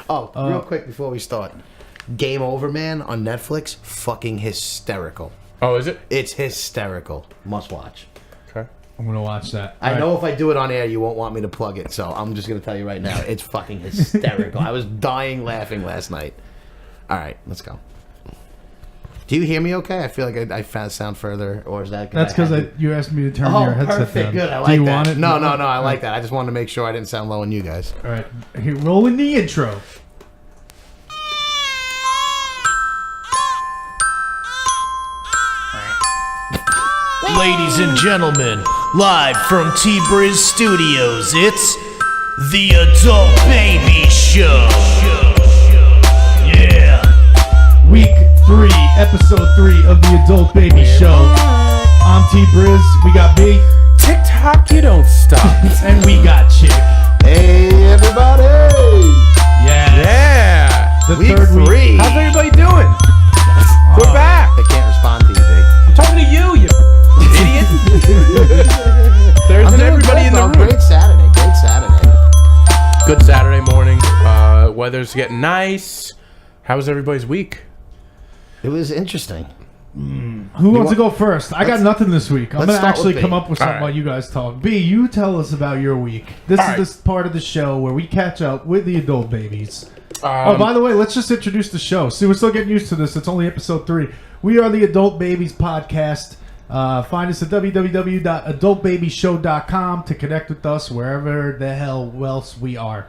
Oh, real quick before we start. Game Over Man on Netflix, fucking hysterical. Oh, is it? It's hysterical. Must watch. Okay. I'm going to watch that. I know if I do it on air, you won't want me to plug it, so I'm just going to tell you right now. It's fucking hysterical. I was dying laughing last night. All right, let's go. Do you hear me okay? I feel like I sound further, or is that... That's because you asked me to turn your headset perfect. down. Good, I like Do you that. want it? No, I like that. I just wanted to make sure I didn't sound low on you guys. All right, here, rolling the intro. Ladies and gentlemen, live from T-Briz Studios, it's the Adult Baby Show. Yeah. Week 3, episode 3 of the Adult Baby Show. I'm T-Briz, we got B. TikTok, you don't stop. And we got Chick. Hey, everybody! Yeah. The Week third 3. week. How's everybody doing? We're back. I can't respond to you, Big. I'm talking to you idiot. There's everybody in the room. Great Saturday. Good Saturday morning. Weather's getting nice. How was everybody's week? It was interesting. Who wants to go first? I got nothing this week. I'm going to start with actually B. come up with something All right. while you guys talk. B, you tell us about your week. This All is right. this part of the show where we catch up with the adult babies. Oh, by the way, let's just introduce the show. See, we're still getting used to this. It's only episode 3. We are the Adult Babies Podcast. Find us at www.adultbabyshow.com to connect with us wherever the hell else we are.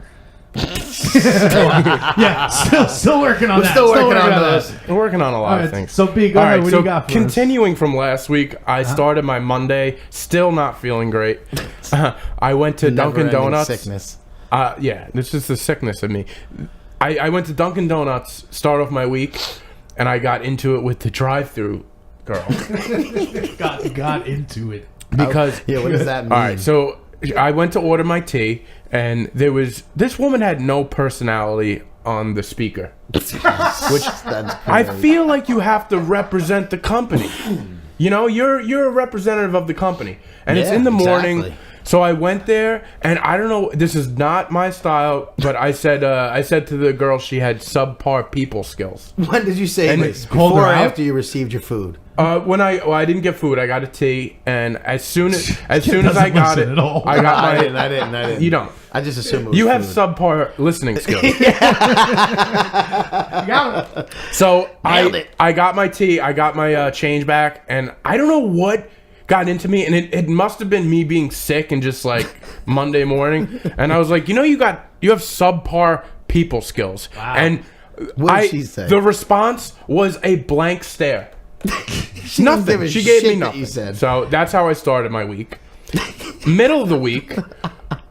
Yeah, still working on that. Still working on those. We're working on a lot All right, of things. so B, go ahead. What do you got for us? Continuing from last week, I started my Monday, still not feeling great. I went to Dunkin' Never-ending Donuts. Sickness. Yeah, this is the sickness of me. I went to Dunkin' Donuts, start off my week, and I got into it with the drive-thru girl. got into it. Because Yeah, what does that mean? all right, so I went to order my tea, and this woman had no personality on the speaker, which I feel like you have to represent the company. You know, you're a representative of the company, and it's Yeah, in the morning. exactly. So I went there, and I don't know. This is not my style, but I said to the girl she had subpar people skills. When did you say And this? called Before her or out? after you received your food? When I didn't get food, I got a tea, and as soon as I doesn't got listen it, at all. I got my. I didn't. You don't. I just assumed it was You have food. subpar listening skills. Got it. So Nailed it. I got my tea, I got my change back, and I don't know what got into me, and it must have been me being sick and just like Monday morning, and I was like, you have subpar people skills. Wow. And What did she say? The response was a blank stare. She didn't give Nothing. a She gave shit me that nothing. You said. So that's how I started my week. Middle of the week,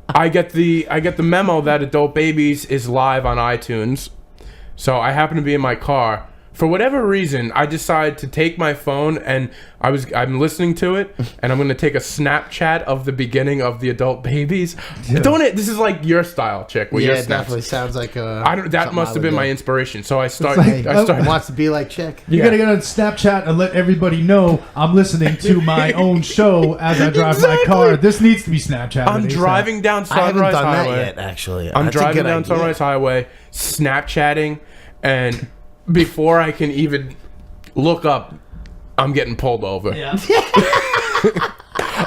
I get the memo that Adult Babies is live on iTunes. So I happen to be in my car. For whatever reason, I decided to take my phone, and I'm listening to it, and I'm going to take a Snapchat of the beginning of the Adult Babies. Yeah. Don't it? This is like your style, Chick. With your Yeah, it snaps. definitely sounds like That must have been my inspiration. So I started. like- I started. Wants to be like Chick. You gotta get on Snapchat and let everybody know I'm listening to my own show as I drive my car. This needs to be Snapchat. I'm driving down I haven't Sunrise done Highway. that yet, actually. I'm That's a driving good down idea. Sunrise Highway, Snapchatting, and before I can even look up, I'm getting pulled over. Yeah.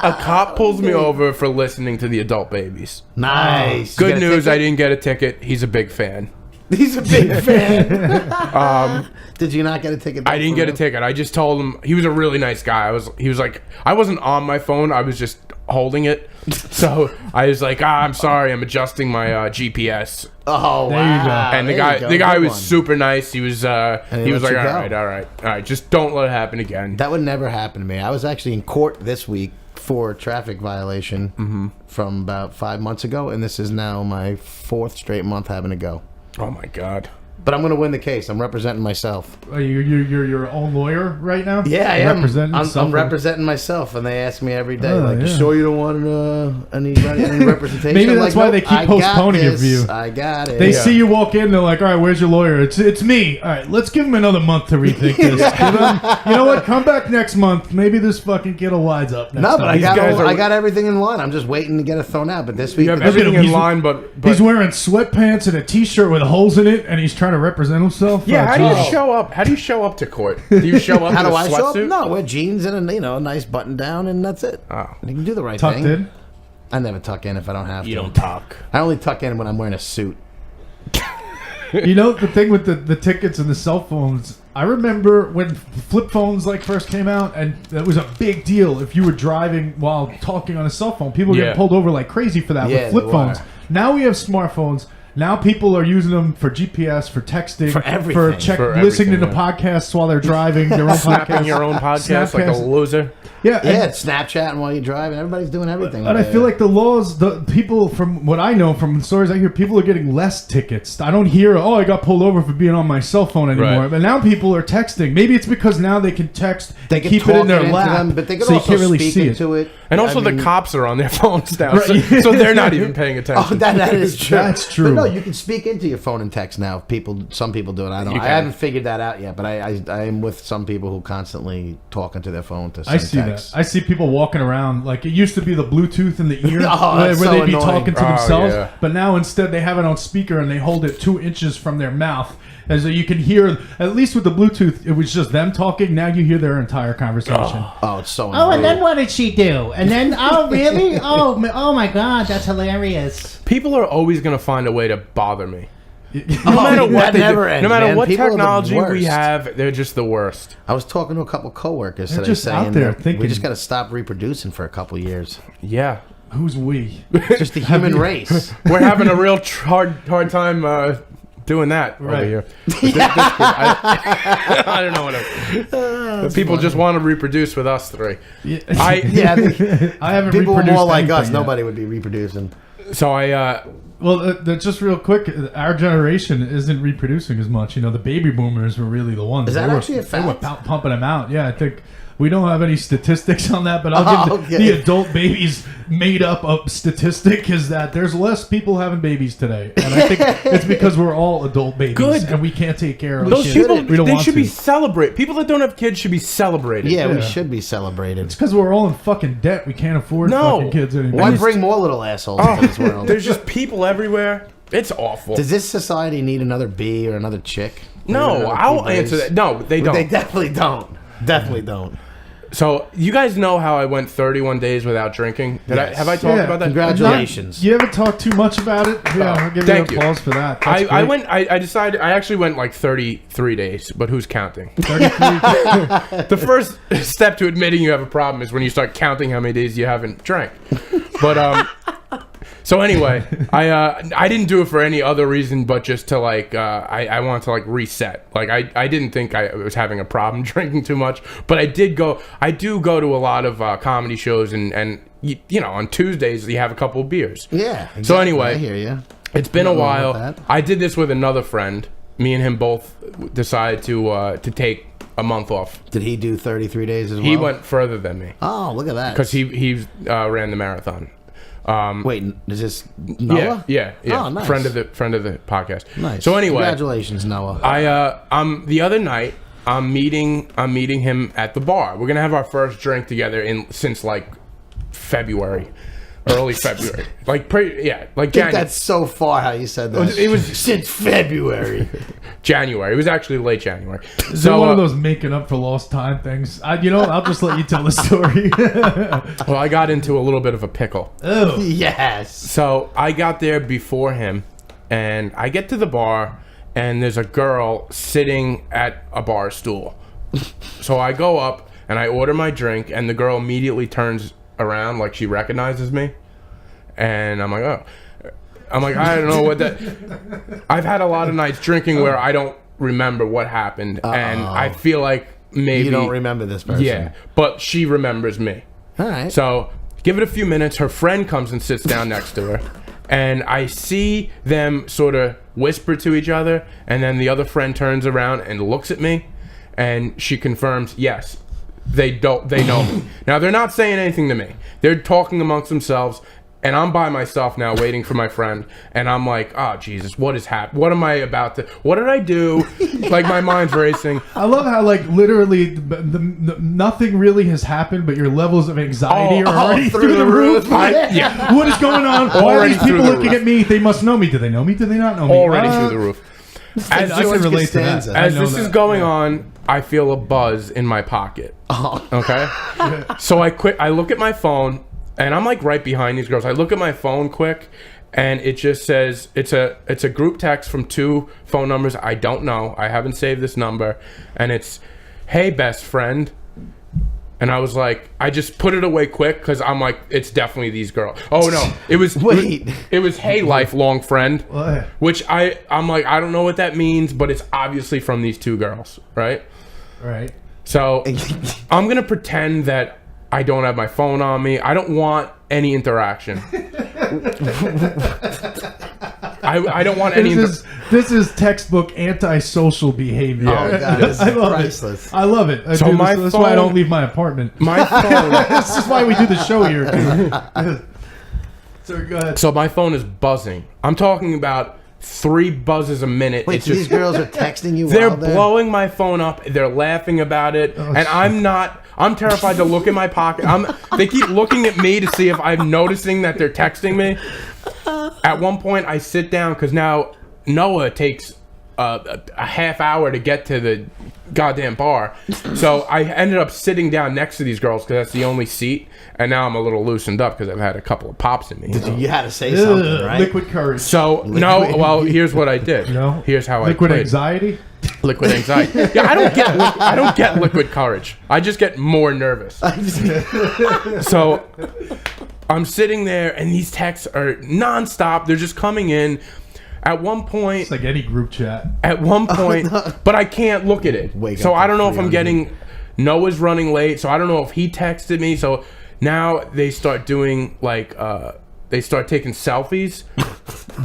A cop pulls me over for listening to the Adult Babies. Nice. You Good get a news, ticket? I didn't get a ticket. He's a big fan. He's a big fan. Did you not get a ticket? I didn't get a ticket. I just told him he was a really nice guy. He was like, I wasn't on my phone. I was just holding it. So I was like, I'm sorry. I'm adjusting my GPS. Oh, There you go. wow. And the There you go. guy Good was one. super nice. He was he like, let you go. all right. Just don't let it happen again. That would never happen to me. I was actually in court this week for a traffic violation from about 5 months ago, and this is now my 4th straight month having to go. Oh my God. But I'm going to win the case. I'm representing myself. You're your own lawyer right now? Yeah, I am. Representing I'm representing myself, and they ask me every day, like, yeah. "You sure you don't want any representation?" Maybe that's why they keep postponing your view. I got it. They see you walk in, they're like, "All right, where's your lawyer?" It's me. All right, let's give him another month to rethink this. You know what? Come back next month. Maybe this fucking kid will wise up. Next time. But I got everything in line. I'm just waiting to get it thrown out. But this week, You have everything in line, but he's wearing sweatpants and a t-shirt with holes in it, and he's trying to represent himself. yeah. How do you show up? How do you show up to court? Do you show up? how in do a I show up? sweatsuit? No, wear jeans and a nice button down, and that's it. Oh. You can do the right Tucked thing. in. I never tuck in if I don't have to. You don't talk. I only tuck in when I'm wearing a suit. You know the thing with the tickets and the cell phones. I remember when flip phones first came out, and that was a big deal. If you were driving while talking on a cell phone, people were getting pulled over like crazy for that with flip phones. Now we have smartphones. Now people are using them for GPS, for texting, for everything, listening to podcasts while they're driving. Their own Snapping your own podcast like a loser. Yeah, it's Snapchatting while you're driving. Everybody's doing everything. And I feel like the people, from what I know from stories I hear, people are getting less tickets. I don't hear, I got pulled over for being on my cell phone anymore. Right. But now people are texting. Maybe it's because now they can text, they can keep it in their lap, but they can so also you can't really speak see into it. And also the cops are on their phones now, so they're not even paying attention. Oh, that is true. That's true. But no, you can speak into your phone and text now. Some people do it. I don't. I haven't figured that out yet, but I am with some people who constantly talk into their phone to send text. I see people walking around like it used to be the Bluetooth in the ear where so they'd be annoying. talking to themselves, yeah. but now instead they have it on speaker and they hold it 2 inches from their mouth. And so you can hear, at least with the Bluetooth, it was just them talking. Now you hear their entire conversation. Oh, it's so annoying. And then what did she do? And then, really? Oh my God, that's hilarious. People are always going to find a way to bother me. No matter what, they do. never ends, No matter man. what People are the technology we worst. have, they're just the worst. I was talking to a couple coworkers They're today just saying out there that thinking- we just got to stop reproducing for a couple years. Yeah. Who's we? Just the human race. We're having a real hard time doing that over Right. here. I don't know what people just want to reproduce with us three. Yeah. I haven't People were reproduced more like us. anything yet. Nobody would be reproducing. so I Well, just real quick, our generation isn't reproducing as much. You know, the baby boomers were really the ones. Is that They were- actually a They were fact? pumping them out. Yeah, I think we don't have any statistics on that, but I'll give the adult babies made up a statistic is that there's less people having babies today, and I think it's because we're all adult babies Good. and we can't take care of those shit. people We don't they want should to. be celebrated. People that don't have kids should be celebrated. Yeah, Yeah. we should be celebrated. It's because we're all in fucking debt. We can't afford No. fucking kids anymore. Why bring more little assholes into this world? There's just people everywhere. It's awful. Does this society need another bee or another chick? No, Another I'll bee answer race? that. No, they don't. They definitely don't. Definitely don't. So you guys know how I went 31 days without drinking? Have I talked Yeah. about that? Congratulations. You haven't talked too much about it. Yeah, I'll give Thank you you. applause for that. That's I great. went. I decided. I actually went like 33 days, but who's counting? 33. The first step to admitting you have a problem is when you start counting how many days you haven't drank. But so anyway, I didn't do it for any other reason but just to I wanted to reset. I didn't think I was having a problem drinking too much, but I do go to a lot of comedy shows and you know, on Tuesdays you have a couple of beers. Yeah. Exactly. So anyway, I hear you. it's been a Nothing wrong while. with that. I did this with another friend. Me and him both decided to take a month off. Did he do 33 days as well? He went further than me Oh, look at that. because he ran the marathon. Wait, is this Noah? Yeah. Oh, nice. Friend of the podcast. Nice. So anyway, Congratulations, Noah. I'm the other night. I'm meeting him at the bar. We're gonna have our first drink together since February, early February, I think January. that's so far how you said that. It was since February. January. It was actually late January. Is it one of those making up for lost time things? I'll just let you tell the story. well, I got into a little bit of a pickle. Oh, Yes. So I got there before him, and I get to the bar, and there's a girl sitting at a bar stool. So I go up, and I order my drink, and the girl immediately turns around like she recognizes me. And I'm like, oh. I'm like, I don't know what that... I've had a lot of nights drinking where I don't remember what happened, and I feel like maybe... You don't remember this person. Yeah, but she remembers me. All right. So give it a few minutes. Her friend comes and sits down next to her, and I see them sort of whisper to each other, and then the other friend turns around and looks at me, and she confirms, yes, they know me. Now, they're not saying anything to me. They're talking amongst themselves, and I'm by myself now waiting for my friend, and I'm like, oh, Jesus, what is happening? What am I about to... What did I do? Like, my mind's racing. I love how, like, literally nothing really has happened, but your levels of anxiety are already through the roof. Yeah. What is going on? Why are Already these people through the looking roof. at me? They must know me. Do they know me? Do they not know me? Already through the roof. I can relate to that. As I know this is that. going on, I feel a buzz in my pocket. Okay? So I look at my phone, and I'm like right behind these girls. I look at my phone quick, and it just says it's a group text from 2 phone numbers I don't know. I haven't saved this number, and it's, hey, best friend. And I was like, I just put it away quick because I'm like, it's definitely these girls. Oh no, it was it was hey, lifelong friend, which I'm like, I don't know what that means, but it's obviously from these 2 girls, right? Right. So I'm gonna pretend that I don't have my phone on me. I don't want any interaction. I don't want any. This is textbook antisocial behavior. Oh God, this is I love priceless. it. I love it. So That's why I don't leave my apartment. My phone. This is why we do the show here. So go ahead. So my phone is buzzing. I'm talking about 3 buzzes a minute. Wait, It's so these girls are texting you? They're while blowing my phone up. They're laughing about it, and I'm terrified to look in my pocket. They keep looking at me to see if I'm noticing that they're texting me. At one point, I sit down because now Noah takes a half hour to get to the goddamn bar. So I ended up sitting down next to these girls because that's the only seat. And now I'm a little loosened up because I've had a couple of pops in me. You had to say something, right? Liquid courage. So no, well, here's what I did. No. Here's how Liquid I played. anxiety. Liquid anxiety. Yeah, I don't get liquid courage. I just get more nervous. So I'm sitting there, and these texts are nonstop. They're just coming in. At one point, It's like any group chat. at one point, but I can't look at it. Wake So up I at don't know if 3 I'm getting. Noah's running late, so I don't know if he texted me. So now they start doing like they start taking selfies,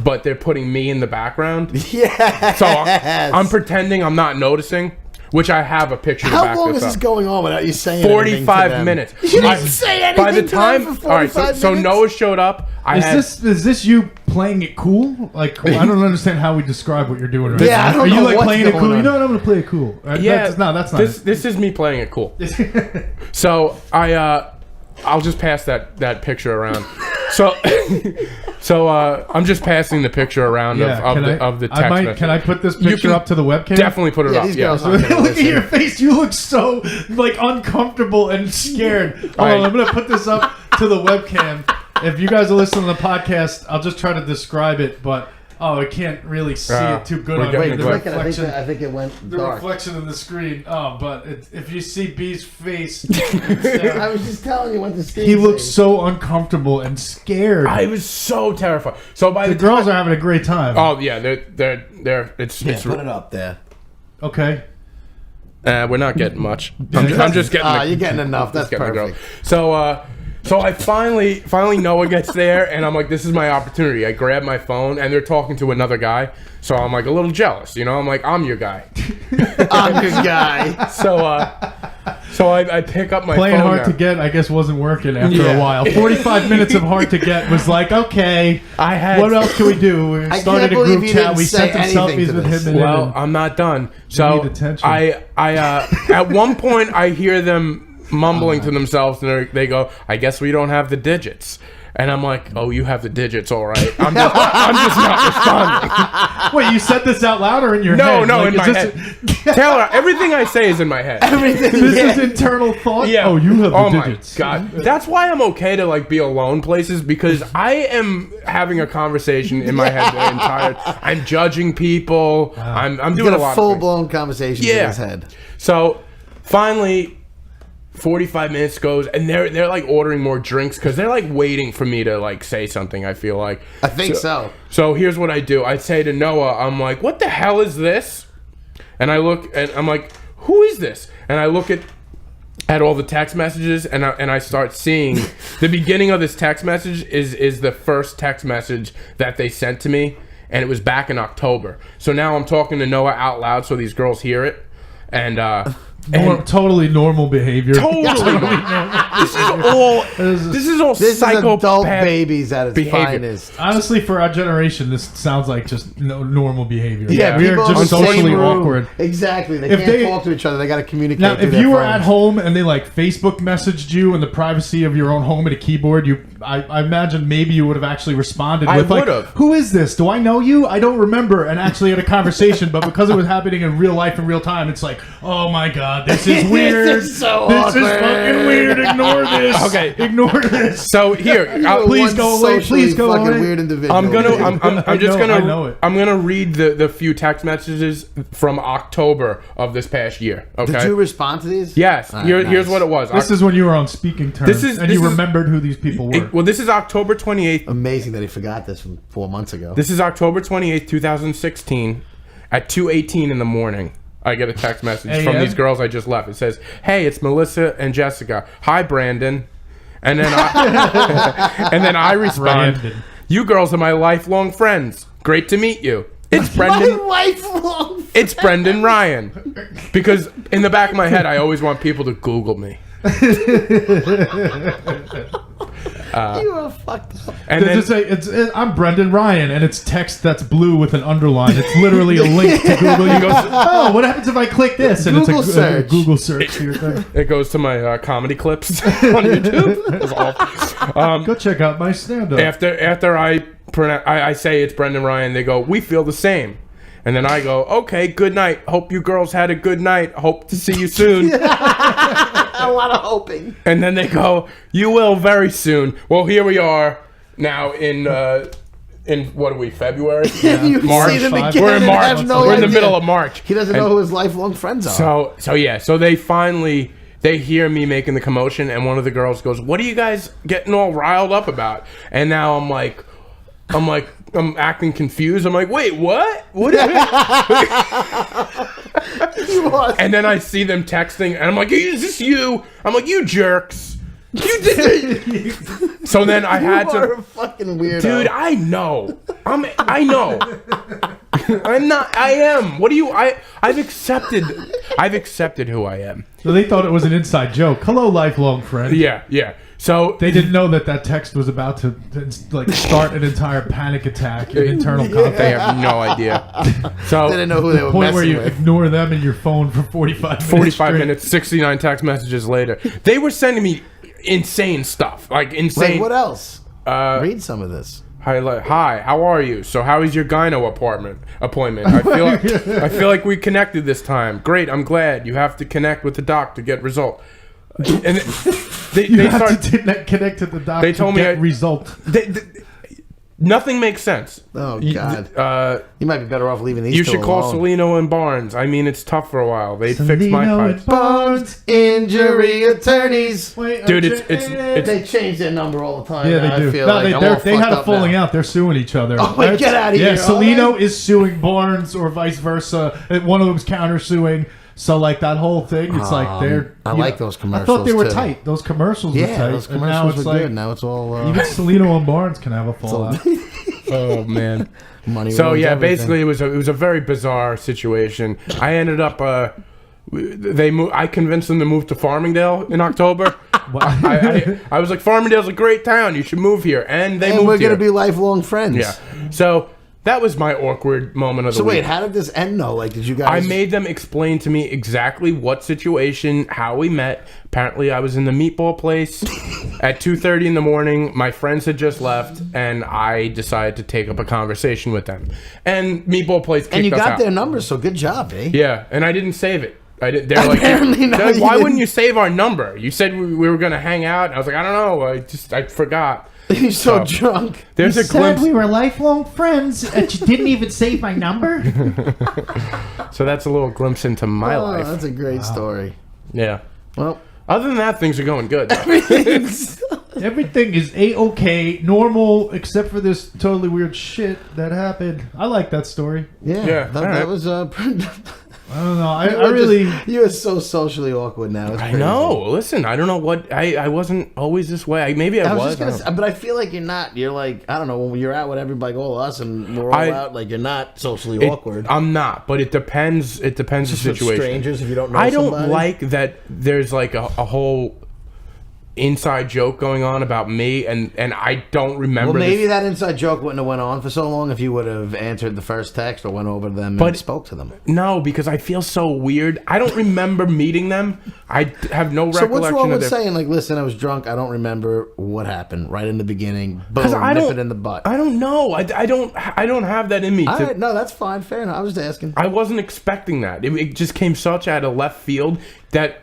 but they're putting me in the background. Yeah. So I'm pretending I'm not noticing, which I have a picture to How back long this is this up. going on without you saying anything to 45 them? minutes. You didn't say anything By the to time, them for all right, 45 so minutes? Noah showed up. Is this you playing it cool? Like I don't understand how we describe what you're doing right Yeah, now. I don't Are you know like what's playing it going cool? on. You know what? I'm gonna play it cool. Yeah, that's not This is me playing it cool. So I'll just pass that picture around. So I'm just passing the picture around of the text message. Can I put this You picture can up to the webcam? Definitely put it Yeah, up. these Yeah. girls aren't gonna Look at listen. your face. You look so like uncomfortable and scared. Hold on, right. I'm gonna put this up to the webcam. If you guys are listening to the podcast, I'll just try to describe it, but I can't really see it too good we're on getting here. it The quick. reflection, I think it went the dark. reflection in the screen. But if you see B's face, I was just telling you what the screen he looks says. so uncomfortable and scared. I was so terrified. So by The the girls are having a great time. Oh yeah, they're it's Yeah, it's put it up there. Okay. we're not getting much. I'm just getting. You're getting enough. just That's getting the girl. perfect. So I finally Noah gets there, and I'm like, this is my opportunity. I grab my phone, and they're talking to another guy. So I'm like a little jealous, you know. I'm like, I'm your guy. I'm your guy. So I pick up my Playing phone hard now. to get, I guess, wasn't working after Yeah. a while. 45 minutes of hard to get was like, okay, I had what else can we do? We I started can't a believe group you chat. didn't We say sent them anything selfies to with this. him. Well, I'm not done. So need attention. I at one point I hear them mumbling to themselves, and they go, "I guess we don't have the digits." And I'm like, "Oh, you have the digits, all right." I'm just not responding. Wait, you said this out loud or in your No, head? no, Like, in is my this- head. Taylor, everything I say is in my head. Everything. This yeah. is internal thought? Yeah. Oh, you have the Oh digits. my god. That's why I'm okay to like be alone places, because I am having a conversation in my head the entire. I'm judging people. I'm He's doing got a lot. a of full things. blown conversation in his head. So finally, 45 minutes goes, and they're like ordering more drinks because they're like waiting for me to like say something. I feel like. I think so. So here's what I do. I say to Noah, I'm like, "What the hell is this?" And I look, and I'm like, "Who is this?" And I look at at all the text messages, and I start seeing the beginning of this text message is the first text message that they sent to me, and it was back in October. So now I'm talking to Noah out loud so these girls hear it, and Totally normal behavior. totally this is all This is psychopath adult babies at its behavior. finest. Honestly, for our generation, this sounds like just normal behavior. Yeah, we're people in just the same socially room. awkward. Exactly. They If can't they- talk to each other. They got to communicate. Now, through if their you were phones. at home and they like Facebook messaged you in the privacy of your own home at a keyboard, I imagine maybe you would have actually responded I with like, would've. "Who is this? Do I know you? I don't remember," and actually had a conversation. But because it was happening in real life in real time, it's like, "Oh my god, this is weird. This is so This is awkward. fucking weird. Ignore this. Okay. ignore this." So here, Please One go away, socially please go fucking away. Weird individual. I'm just I know it. gonna read the few text messages from October of this past year. Okay. Did you respond to these? Yes. All right, Here's nice. what it was. This is when you were on speaking terms, and you remembered who these people were. Well, this is October 28th. Amazing that he forgot this from 4 months ago. This is October 28th, 2016, at 2:18 in the morning. I get a text message from these girls I just left. It says, "Hey, it's Melissa and Jessica. Hi, Brandon." And then I respond, Brandon. "You girls are my lifelong friends. Great to meet you. It's Brendan. lifelong. It's Brendan Ryan." Because in the back of my head, I always want people to Google me. You are fucked up. And then, I'm Brendan Ryan, and it's text that's blue with an underline. It's literally a link to Google. You go, "Oh, what happens if I click this?" And Google it's a search. Google search for your thing. it goes to my comedy clips on YouTube. That's all. Go check out my stand-up. After I say it's Brendan Ryan, they go, "We feel the same." And then I go, "Okay, good night. Hope you girls had a good night. Hope to see you soon." A lot of hoping. And then they go, "You will very soon." Well, here we are now in what are we, February? You March. see them We're again We're in and March. have no We're in the idea. middle of March. He doesn't know who his lifelong friends are. So they finally hear me making the commotion, and one of the girls goes, "What are you guys getting all riled up about?" And now I'm acting confused. I'm like, "Wait, what? What?" And then I see them texting, and I'm like, "Is this you?" I'm like, "You jerks. You did." So then I had you are to. a fucking weirdo. Dude, I know. I know. I'm not. I am. What do you? I've accepted who I am. So they thought it was an inside joke. Hello, lifelong friend. Yeah. So They didn't know that text was about to like start an entire panic attack and internal conflict. they have no idea. So They didn't know who they were Point where messing you with. ignore them and your phone for 45 minutes. 45 straight. minutes, 69 text messages later, they were sending me insane stuff, like insane. Like, what else? Read some of this. Hi, how are you? So how is your gyno appointment? I feel like we connected this time. Great, I'm glad. You have to connect with the doc to get result. And they You have start. to connect to the doctor. They told to me get I- result. Nothing makes sense. Oh, God. You might be better off leaving these You two should call alone. Salino and Barnes. I mean, it's tough for a while. They fixed my Salino pipes. and Barnes. Injury attorneys. Dude, it's They change their number all the time. Yeah, now. they do. I feel No, like I'm all they had fucked a up falling now. out. They're suing each other. Oh, wait, get outta Yeah, here. Salino is suing Barnes or vice versa. And one of them's countersuing. So like that whole thing, it's like they're. I you like know, those I commercials, thought they were too. tight. Those commercials were Yeah, tight. those and now commercials it's were like, good. Now it's all even Salino and Barnes can have a fallout. Oh man. money. So ruins yeah, everything. basically it was a very bizarre situation. I ended up I convinced them to move to Farmingdale in October. I was like, Farmingdale's a great town. You should move here, and they And moved we're here. gonna be lifelong friends. Yeah. So that was my awkward moment of the So week. wait, how did this end though? Like, did you guys? I made them explain to me exactly what situation, how we met. Apparently, I was in the meatball place at 2:30 in the morning. My friends had just left, and I decided to take up a conversation with them. And meatball place kicked And you us got out. their numbers, so good job, eh? Yeah, and I didn't save it. They're like, Apparently not, they're like, you why didn't. wouldn't you save our number? You said we were gonna hang out. And I was like, I don't know. I forgot. You're so Oh. drunk. There's You a said glimpse. we were lifelong friends, and you didn't even save my number. So that's a little glimpse into my Oh, life. that's a great story. Yeah. Well, Other than that, things are going good. Everything is a-okay, normal, except for this totally weird shit that happened. I like that story. yeah, Yeah, that, all that right. was I don't know. I really. You are so socially awkward now. It's I crazy. know. Listen, I don't know what I wasn't always this way. Maybe I was. Just gonna say, but I feel like you're not. You're like, I don't know, when you're out with everybody, like all us, and we're all out. Like, you're not socially awkward. I'm not, but it depends. It depends the Just with situation. strangers, if you don't know. I don't somebody. like that. There's like a whole inside joke going on about me, and I don't remember. Well, maybe this. that inside joke wouldn't have went on for so long if you would have answered the first text or went over to them But- and spoke to them. No, because I feel so weird. I don't remember meeting them. I have no So recollection what's wrong of with their. saying, like, listen, I was drunk, I don't remember what happened right in the beginning. Boom, Because I nip don't. it in the butt. I don't know. I don't have that in me. All to- right, no, that's fine, fair enough. I was just asking. I wasn't expecting that. It just came such out of left field that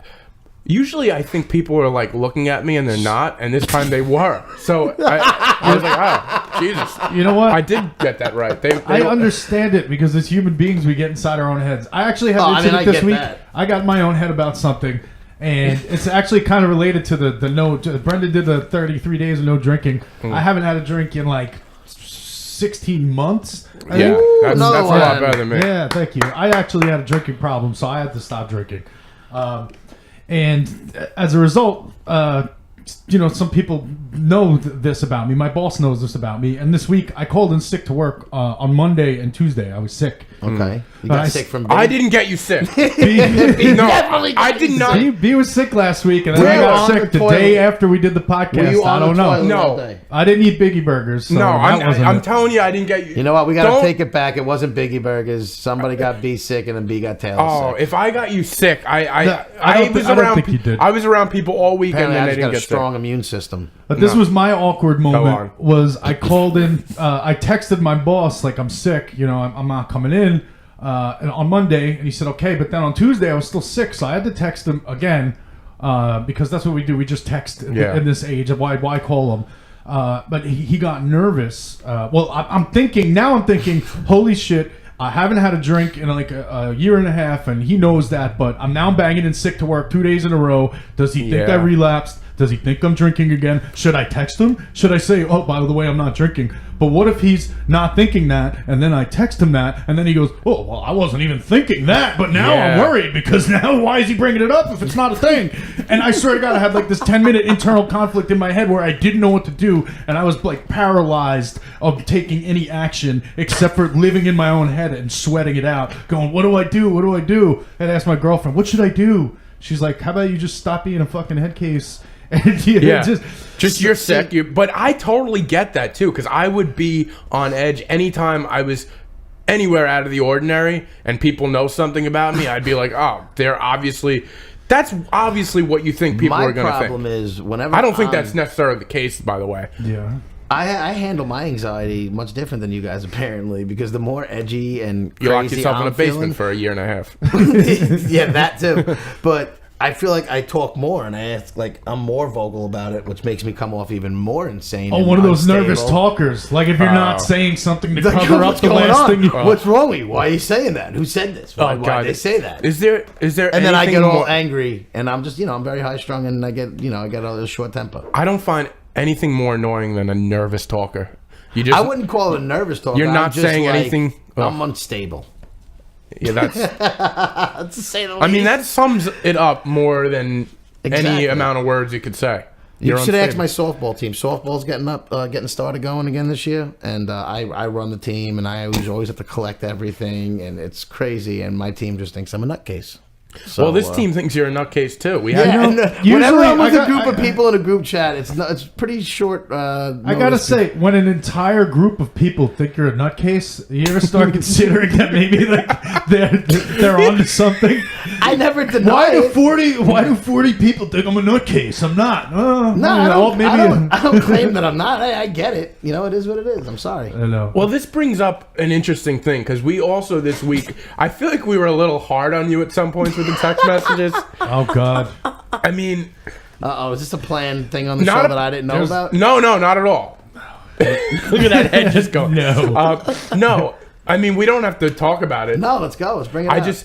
usually I think people are like looking at me and they're not, and this time they were. So I was like, oh, Jesus. You know what? I did get that right. They I understand it because as human beings, we get inside our own heads. I actually had Oh, an I mean, incident I this get week. that. I got in my own head about something, and it's actually kind of related to the no. Brenda did the 33 days of no drinking. I haven't had a drink in like 16 months. I Yeah, think. that's another a lot one. better than me. Yeah, thank you. I actually had a drinking problem, so I had to stop drinking. And as a result, some people know this about me. My boss knows this about me. And this week, I called in sick to work on Monday and Tuesday. I was sick. Okay. You But got I- sick from I being- didn't get you sick. B, No, I did not. B was sick last week, and then Were I you got on sick the the day toilet? after we did the Were podcast. you I on don't the know. toilet all No. day? I didn't eat Biggie Burgers. So No, that wasn't I'm it. telling you, I didn't get you. You know what? We got to Don't- take it back. It wasn't Biggie Burgers. Somebody got B sick, and then B got Taylor Oh, sick. if I got you sick, I don't was think around. you did. I was around people all weekend Apparently, and I they just didn't got a get strong sick. immune system. But this No. was my awkward on. moment. Was I called in? I texted my boss like I'm sick. I'm not coming in. And on Monday, and he said okay. But then on Tuesday, I was still sick, so I had to text him again because that's what we do. We just text in this age. Why call him? But he got nervous. I'm thinking, holy shit. I haven't had a drink in like a year and a half, and he knows that. But I'm now banging in sick to work 2 days in a row. Does he think I Yeah. relapsed? Does he think I'm drinking again? Should I text him? Should I say, oh, by the way, I'm not drinking? But what if he's not thinking that, and then I text him that, and then he goes, oh, well, I wasn't even thinking that, but now I'm Yeah. worried because now why is he bringing it up if it's not a thing? And I swear to God, I had like this 10-minute internal conflict in my head where I didn't know what to do, and I was like paralyzed of taking any action except for living in my own head and sweating it out, going, what do I do? What do I do? And I asked my girlfriend, what should I do? She's like, how about you just stop being a fucking head case? And Yeah, just you're sick. But I totally get that too, because I would be on edge anytime I was anywhere out of the ordinary, and people know something about me. I'd be like, oh, that's obviously what you think people My are going to problem think. is whenever I don't think I'm- that's necessarily the case, by the way. yeah. I handle my anxiety much different than you guys apparently, because the more edgy and You crazy locked yourself in I'm a basement feeling- for a year and a half. yeah, that too. But I feel like I talk more and I ask, like, I'm more vocal about it, which makes me come off even more insane. Oh, and one of those unstable. nervous talkers. Like if you're not saying something to Like, cover up what's the going last on? thing you. What's wrong with you? Why are you saying that? Who said this? Why did they say that? Is there And then I anything get all more- angry, and I'm just, I'm very high strung, and I get a little short temper. I don't find anything more annoying than a nervous talker. You just I wouldn't call it a nervous talk. You're I'm not just saying like, anything- I'm unstable. Yeah, that's. To say the I mean, least. that sums it up more than any Exactly. amount of words you could say. You You're should ask unstable. my softball team. Softball's getting started going again this year, and I run the team, and I always have to collect everything, and it's crazy. And my team just thinks I'm a nutcase. So, Well, this team thinks you're a nutcase too. We Yeah, had and, usually whenever I'm with I a group got- of people in a group chat, it's pretty short. I gotta say, when an entire group of people think you're a nutcase, you ever start considering that maybe like they're onto something? I never deny Why do it. 40 people think I'm a nutcase? I'm not. No, I don't claim that I'm not. I get it. It is what it is. I'm sorry. I know. Well, this brings up an interesting thing because we also this week, I feel like we were a little hard on you at some points with the text messages. Oh God. I mean, Is this a planned thing on the not show a- that I didn't know there's- about? No, not at all. Look at that head just going. No. No. I mean, we don't have to talk about it. No, let's go. Let's bring it up.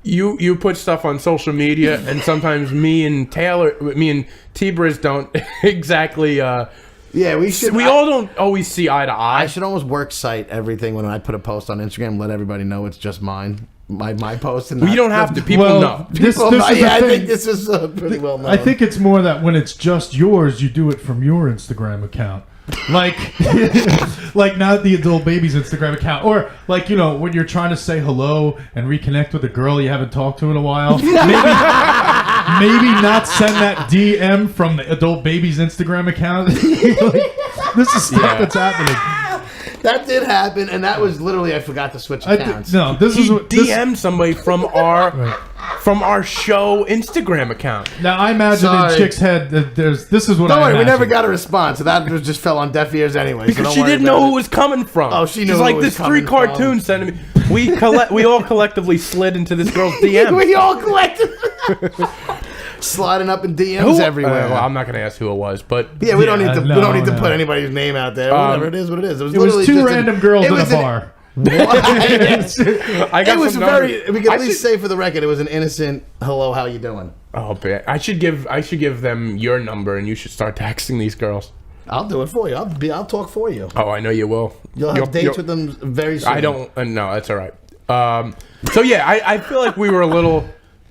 You put stuff on social media, and sometimes me and T-Briz don't exactly. Yeah, we should. We all don't always see eye to eye. I should almost work cite everything when I put a post on Instagram. Let everybody know it's just mine. my post and Well, you don't have to. People know. This People, is the yeah, I thing. think this is pretty well known. I think it's more that when it's just yours, you do it from your Instagram account. Like, like not the adult baby's Instagram account, or like when you're trying to say hello and reconnect with a girl you haven't talked to in a while. Maybe not send that DM from the adult baby's Instagram account. Like, this is stuff that's happening. that did happen, and that was literally I forgot to switch accounts. This He is what this, DM'd somebody from our show Instagram account. now I imagine Sorry. in Chick's head that this is what Don't I worry, we imagine. never got a response, so that just fell on deaf ears anyway. Because she didn't know who it was coming from. Oh, she knew She's who like, it was this coming 3 cartoons sending me. We all collectively slid into this girl's DM. we all collected, sliding up in DMs everywhere. Well, I'm not going to ask who it was, but Yeah, we don't need to. no, we don't need to no. put anybody's name out there. Whatever it is, what it is. It was, It was literally 2 just random girls it in a was an- bar. I got It was some very. numbers. We can I at least should- say for the record, it was an innocent "Hello, how you doing?" Oh, man. I should give them your number, and you should start texting these girls. I'll do it for you. I'll talk for you. Oh, I know you will. You'll have dates with them very soon. I don't. No, that's all right. So yeah, I feel like we were a little.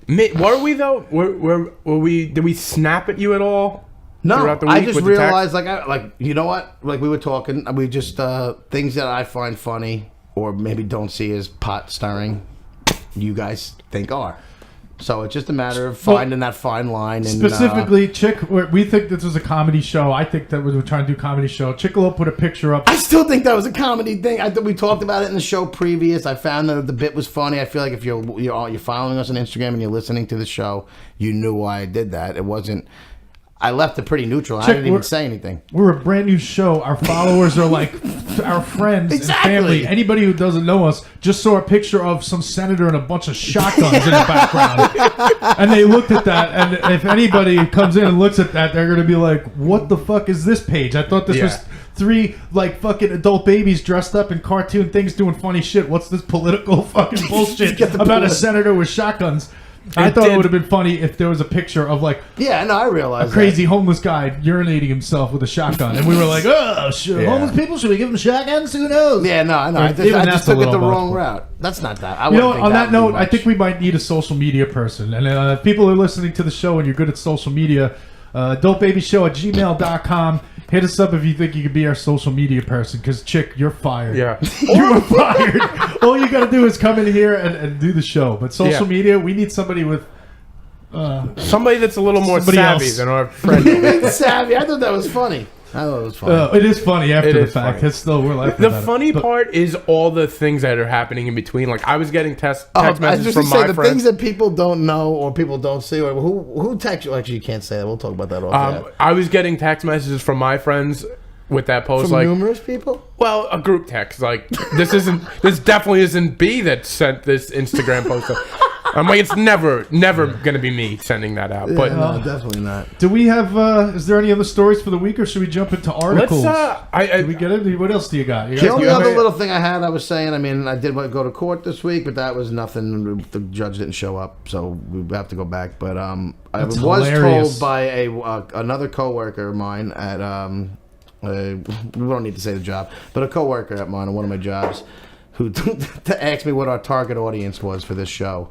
Were we though? Were we? Did we snap at you at all? No, throughout the I week just with the text? realized, you know what? Like we were talking, we just things that I find funny or maybe don't see as pot stirring. You guys think are. So it's just a matter of finding that fine line. And Specifically, Chick, we think this was a comedy show. I think that we're trying to do a comedy show. Chickalo put a picture up. I still think that was a comedy thing. I think we talked about it in the show previous. I found that the bit was funny. I feel like if you're following us on Instagram and you're listening to the show, you knew why I did that. It wasn't. I left it pretty neutral. I didn't even say anything. We're a brand new show. Our followers are like our friends Exactly. and family. Anybody who doesn't know us just saw a picture of some senator and a bunch of shotguns in the background. And they looked at that, and if anybody comes in and looks at that, they're going to be like, what the fuck is this page? I thought this was 3 like fucking adult babies dressed up in cartoon things doing funny shit. What's this political fucking bullshit about a senator with shotguns? I thought it would have been funny if there was a picture of like Yeah, no, I realized crazy homeless guy urinating himself with a shotgun, and we were like, "Oh, homeless people, should we give them shotguns? Who knows?" Yeah, no, I know. I Even just that's a took it little the much, wrong but- route. That's not that. I You know, wouldn't think on that would be note, I much. think we might need a social media person, and if people are listening to the show and you're good at social media, adultbabyshow@gmail.com. Hit us up if you think you could be our social media person, because Chick, you're fired. Yeah. You're fired. All you got to do is come in here and do the show. But social Yeah. media, we need somebody with. Somebody that's a little more Somebody savvy else. than our friend. savvy. I thought that was funny. I thought it was funny. It is funny after It the is fact. funny. It's still we're laughing The about it. funny But- part is all the things that are happening in between. Like I was getting text I messages was just from to say my the friends. things that people don't know or people don't see, or who texts you. Actually, you can't say that. We'll talk about that off air. I was getting text messages from my friends with that post, From like, numerous people. well, a group text, like, this definitely isn't B that sent this Instagram post. I'm like, it's never gonna be me sending that out. But no, definitely not. Do we have? Is there any other stories for the week, or should we jump into articles? Did we get it? What else do you got? You The got only you have other a- little thing I had, I was saying, I mean, I did go to court this week, but that was nothing. The judge didn't show up, so we have to go back. But I That's was hilarious. told by another coworker of mine at we don't need to say the job, but a coworker at mine on one of my jobs, who to ask me what our target audience was for this show,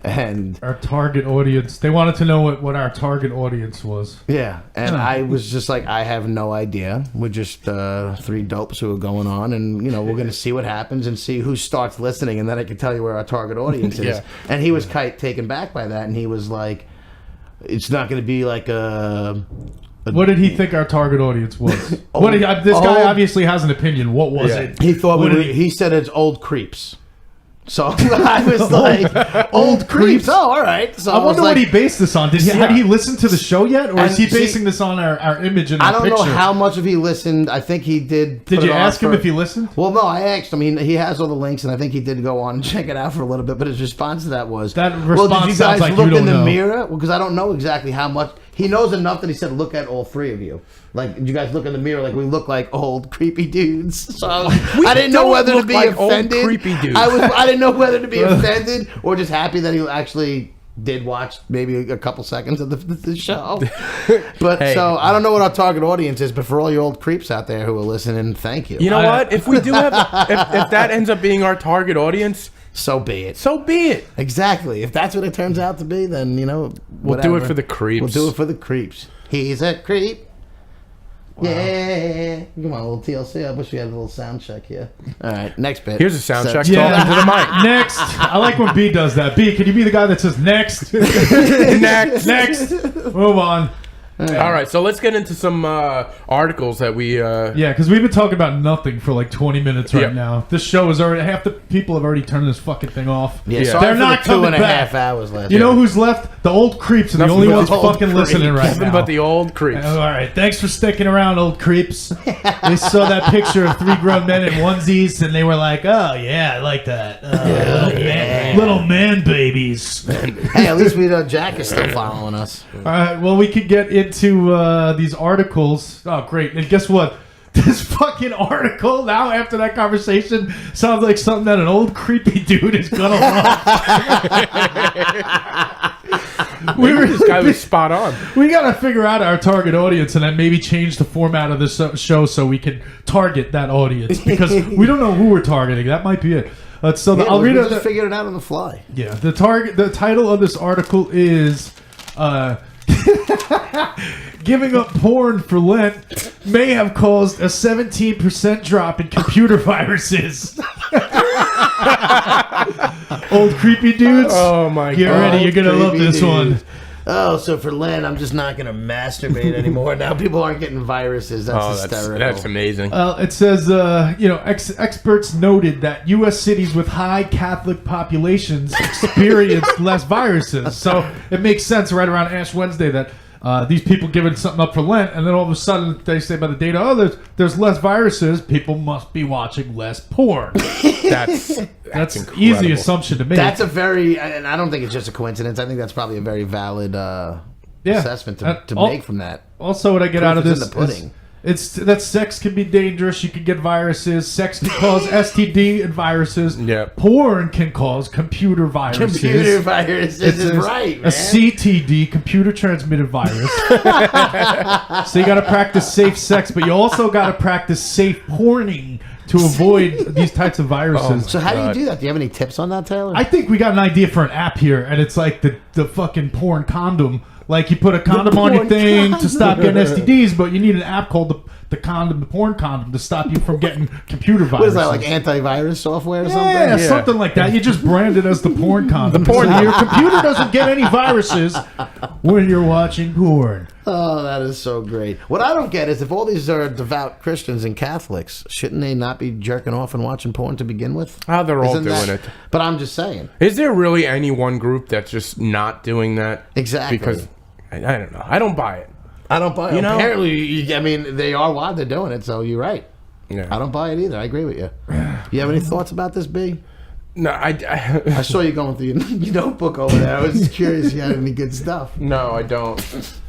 and our target audience. They wanted to know what our target audience was. yeah, and I was just like, I have no idea. We're just 3 dopes who are going on, and we're gonna see what happens and see who starts listening, and then I can tell you where our target audience is. Yeah. And he was taken back by that, and he was like, "It's not gonna be like a." What did he think our target audience was? This guy old- obviously has an opinion. What was it? He thought he said it's old creeps. So I was like, old creeps. Oh, all right. So I wonder what he based this on. Had he listened to the show yet, or is And he see- basing this on our image and I our don't picture? know how much of he listened. I think he did. Did put you it on ask him for- if he listened? Well, no, I asked him. He has all the links, and I think he did go on and check it out for a little bit. But his response to that was, That well, did response you sounds guys like you look don't in the know. mirror? Well, because I don't know exactly how much. He knows enough that he said, look at all 3 of you. Like, did you guys look in the mirror? Like, we look like old creepy dudes. So I didn't know don't whether to look be like old offended. creepy dudes. I didn't know whether to be offended or just happy that he actually did watch maybe a couple seconds of the show. But Hey. so I don't know what our target audience is, but for all you old creeps out there who are listening, thank you. You know what? If we do have, if that ends up being our target audience, So be it. so be it. Exactly. If that's what it turns out to be, then We'll do it for the creeps. We'll do it for the creeps. He's a creep. Wow. Yeah. Come on, a little TLC. I wish we had a little sound check here. All right, next bit. Here's a sound check Yeah. talking to the mic. Next. I like when B does that. B, can you be the guy that says next? Next. Next. Move on. All right, so let's get into some articles that we. Yeah, because we've been talking about nothing for like 20 minutes right Yep. now. This show is already, half the people have already turned this fucking thing off. Yeah, Yeah. sorry They're for not the 2.5 coming back. hours last You know year. who's left? The old creeps are the Nothing only but ones the old fucking creeps. listening right Nothing now. but the old creeps. All right, thanks for sticking around, old creeps. They saw that picture of 3 grown men in onesies, and they were like, "Oh yeah, I like that. Little man babies." Hey, at least we know Jack is still following us. All right, well, we could get into these articles. Oh, great! And guess what? This fucking article now, after that conversation, sounds like something that an old creepy dude is gonna love. This guy was spot on. We gotta figure out our target audience and then maybe change the format of this show so we can target that audience because we don't know who we're targeting. That might be it. So Yeah, I'll read we it. just figured it out on the fly. Yeah, the title of this article is "Giving up porn for Lent may have caused a 17% drop in computer viruses." Old creepy dudes. Oh my Get god. ready, you're gonna love Creepy this one. dude. Oh, so for Lent, I'm just not going to masturbate anymore. Now people aren't getting viruses. That's Oh, hysterical. that's amazing. It says, experts noted that U.S. cities with high Catholic populations experienced less viruses. So it makes sense right around Ash Wednesday that these people giving something up for Lent, and then all of a sudden they say by the data, oh, there's less viruses. People must be watching less porn. That's an easy incredible. assumption to make. That's a very, and I don't think it's just a coincidence. I think that's probably a very valid assessment to make from that. Also, what I get Proof out of is in this the pudding. it's that sex can be dangerous. You can get viruses. Sex can cause STD and viruses. Yep. Porn can cause computer viruses. Computer viruses is right, a man. CTD, computer transmitted virus. So you got to practice safe sex, but you also got to practice safe porning to avoid these types of viruses. So how do you do that? Do you have any tips on that, Taylor? I think we got an idea for an app here, and it's like the fucking porn condom. Like you put a condom on your porn thing condom. to stop getting STDs, but you need an app called the porn condom to stop you from getting computer viruses. What is that, like antivirus software or something? Yeah, something like that. You just brand it as the porn condom. The porn So your computer doesn't get any viruses when you're watching porn. Oh, that is so great. What I don't get is if all these are devout Christians and Catholics, shouldn't they not be jerking off and watching porn to begin with? Oh, they're all Isn't doing that- it. But I'm just saying. Is there really any one group that's just not doing that? Exactly. Because I don't know. I don't buy it. I don't buy it. You know? Apparently, I mean, they are why they're doing it, so you're right. Yeah. I don't buy it either. I agree with you. You have any thoughts about this, B? No, I saw you going through your notebook over there. I was just curious if you had any good stuff. no, I don't.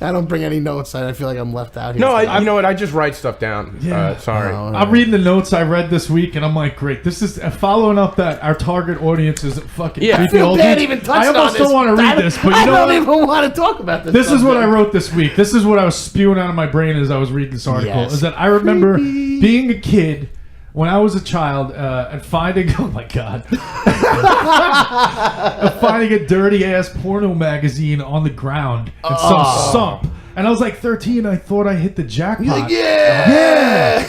I don't bring any notes. I feel like I'm left out here. No, you know what? I just write stuff down. Yeah. Sorry. Oh, I'm reading the notes I read this week, and I'm like, great. This is following up that our target audience is fucking Yeah. I creepy feel old bad dudes. even touching I almost on this. don't want to read this, but you I know don't what? even want to talk about this. This is what I subject. wrote this week. This is what I was spewing out of my brain as I was reading this article. Yes. Is that I remember being a kid when I was a child and finding, oh my God, finding a dirty ass porno magazine on the ground in some sump. And I was like 13. I thought I hit the jackpot. Like, yeah.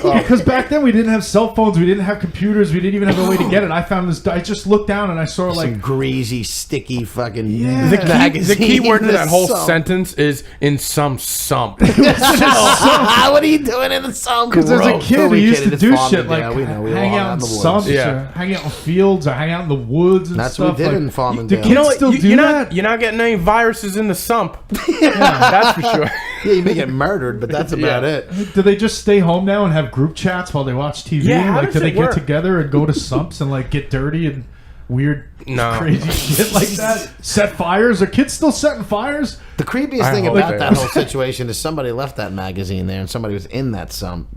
Because back then we didn't have cell phones, we didn't have computers, we didn't even have a way to get it. I found this. I just looked down and I saw like Some greasy, sticky fucking Yeah. The key word to in that whole sump. sentence is in some sump. What are you doing in the sump? Because as a Gross. kid, Don't we be used kidding. to It's do farming. shit like Yeah, we know. We hang all out out in the woods. sumps, Yeah. or hang out in fields, or hang out in the woods and That's stuff. what we did like, in Farmingdale. Do kids You know what? still do you're that? not. You're not getting any viruses in the sump. That's for sure. Yeah, you may get murdered, but that's about Yeah. it. Do they just stay home now and have group chats while they watch TV? Yeah, how like, does do they it get work? together and go to sumps and like get dirty and weird, No. crazy shit like that? Set fires? Are kids still setting fires? The creepiest I thing hope about they that are. whole situation is somebody left that magazine there, and somebody was in that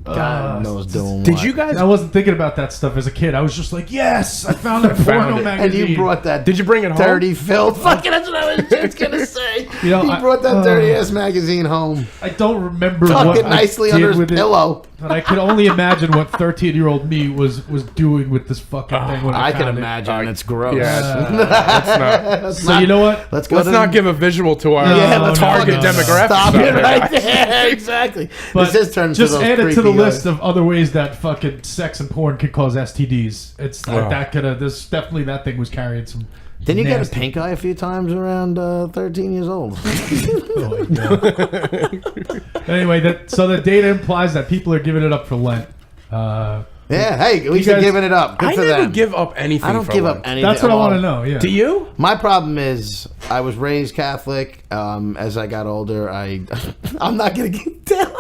God knows doing Did what. you guys? I wasn't thinking about that stuff as a kid. I was just like, yes, I found a porno it. magazine. And you brought that. Did you bring it home? dirty film? Fucking, that's what I was just gonna say. You know, He brought that dirty ass magazine home. I don't remember Tuck what it nicely I did under his with it, pillow. but I could only imagine what 13-year-old me was doing with this fucking thing when I I can found it. imagine, and it's gross. Yeah. Let's not. So you know what? Let's go. Let's not give a visual to our Yeah, let's target no. demographic. Stop it out there, right guys. there. Exactly. But this is turning just to those add it to the creepy, list of other ways that fucking sex and porn could cause STDs. It's Wow. that could have. This definitely that thing was carrying some. Didn't you get a nasty- pink eye a few times around 13 years old? Oh, my God. Anyway, so the data implies that people are giving it up for Lent. Yeah, hey, at least they're guys- giving it up. Good I for never them. give up anything. I don't for give Lent. up anything. That's what I Well, want to know. Yeah. Do you? My problem is I was raised Catholic. As I got older, I'm not gonna get down.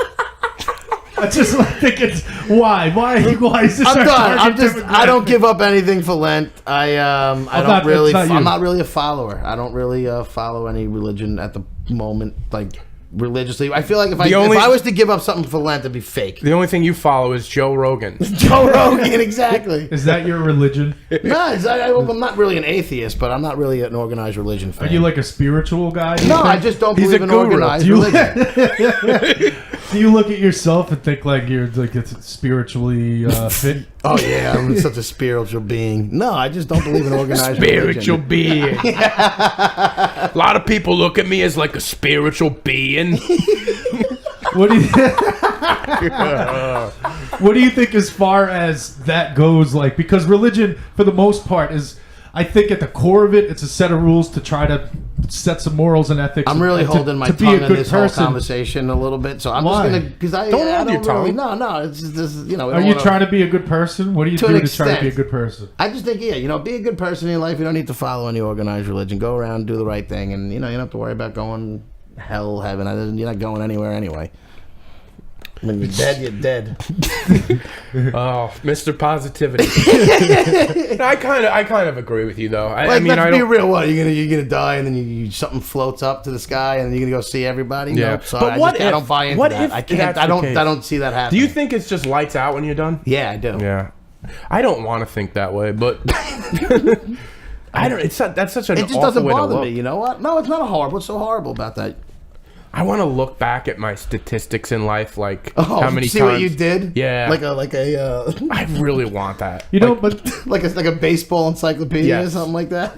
I just think it's why is this? I'm our done. target I don't demographic? give up anything for Lent. I don't not- really. it's not you. I'm not really a follower. I don't really follow any religion at the moment, like religiously. I feel like if I was to give up something for Lent, it'd be fake. The only thing you follow is Joe Rogan. Joe Rogan, exactly. Is that your religion? No, I'm not really an atheist, but I'm not really an organized religion fan. Are you like a spiritual guy? no, I just don't He's believe a in guru. organized Do you- religion. Do you look at yourself and think like you're like it's spiritually fit? Oh yeah, I'm such a spiritual being. No, I just don't believe in organized Spiritual religion. being. A lot of people look at me as like a spiritual being. What do you What do you think as far as that goes? Like, because religion, for the most part, is, I think at the core of it, it's a set of rules to try to set some morals and ethics. I'm really and holding my to be a tongue in good this whole person. conversation a little bit, so I'm Why? just gonna because Don't I hold your don't really, tongue. no, it's just this, we Are don't you wanna- trying to be a good person? What do you To do an to try to be a extent. good person? I just think, be a good person in your life. You don't need to follow any organized religion. Go around, do the right thing, and you don't have to worry about going hell, heaven. You're not going anywhere anyway. When you're dead, you're dead. Oh, Mr. Positivity. I kind of agree with you though. I mean, let's I be don't. real. What you're gonna die, and then something floats up to the sky, and then you're gonna go see everybody. Yeah. Nope, sorry, But what I if- don't buy into what that. if I can't. that's I the don't. case? I don't see that happening. Do you think it's just lights out when you're done? Yeah, I do. Yeah. I don't want to think that way, but I don't. That's such an It just awful doesn't way to bother look. me. You know what? No, it's not horrible. What's so horrible about that? I want to look back at my statistics in life, like Oh, how many see times. what you did? Yeah. like a I really want that. You know, Like, but like a baseball encyclopedia or Yes. something like that.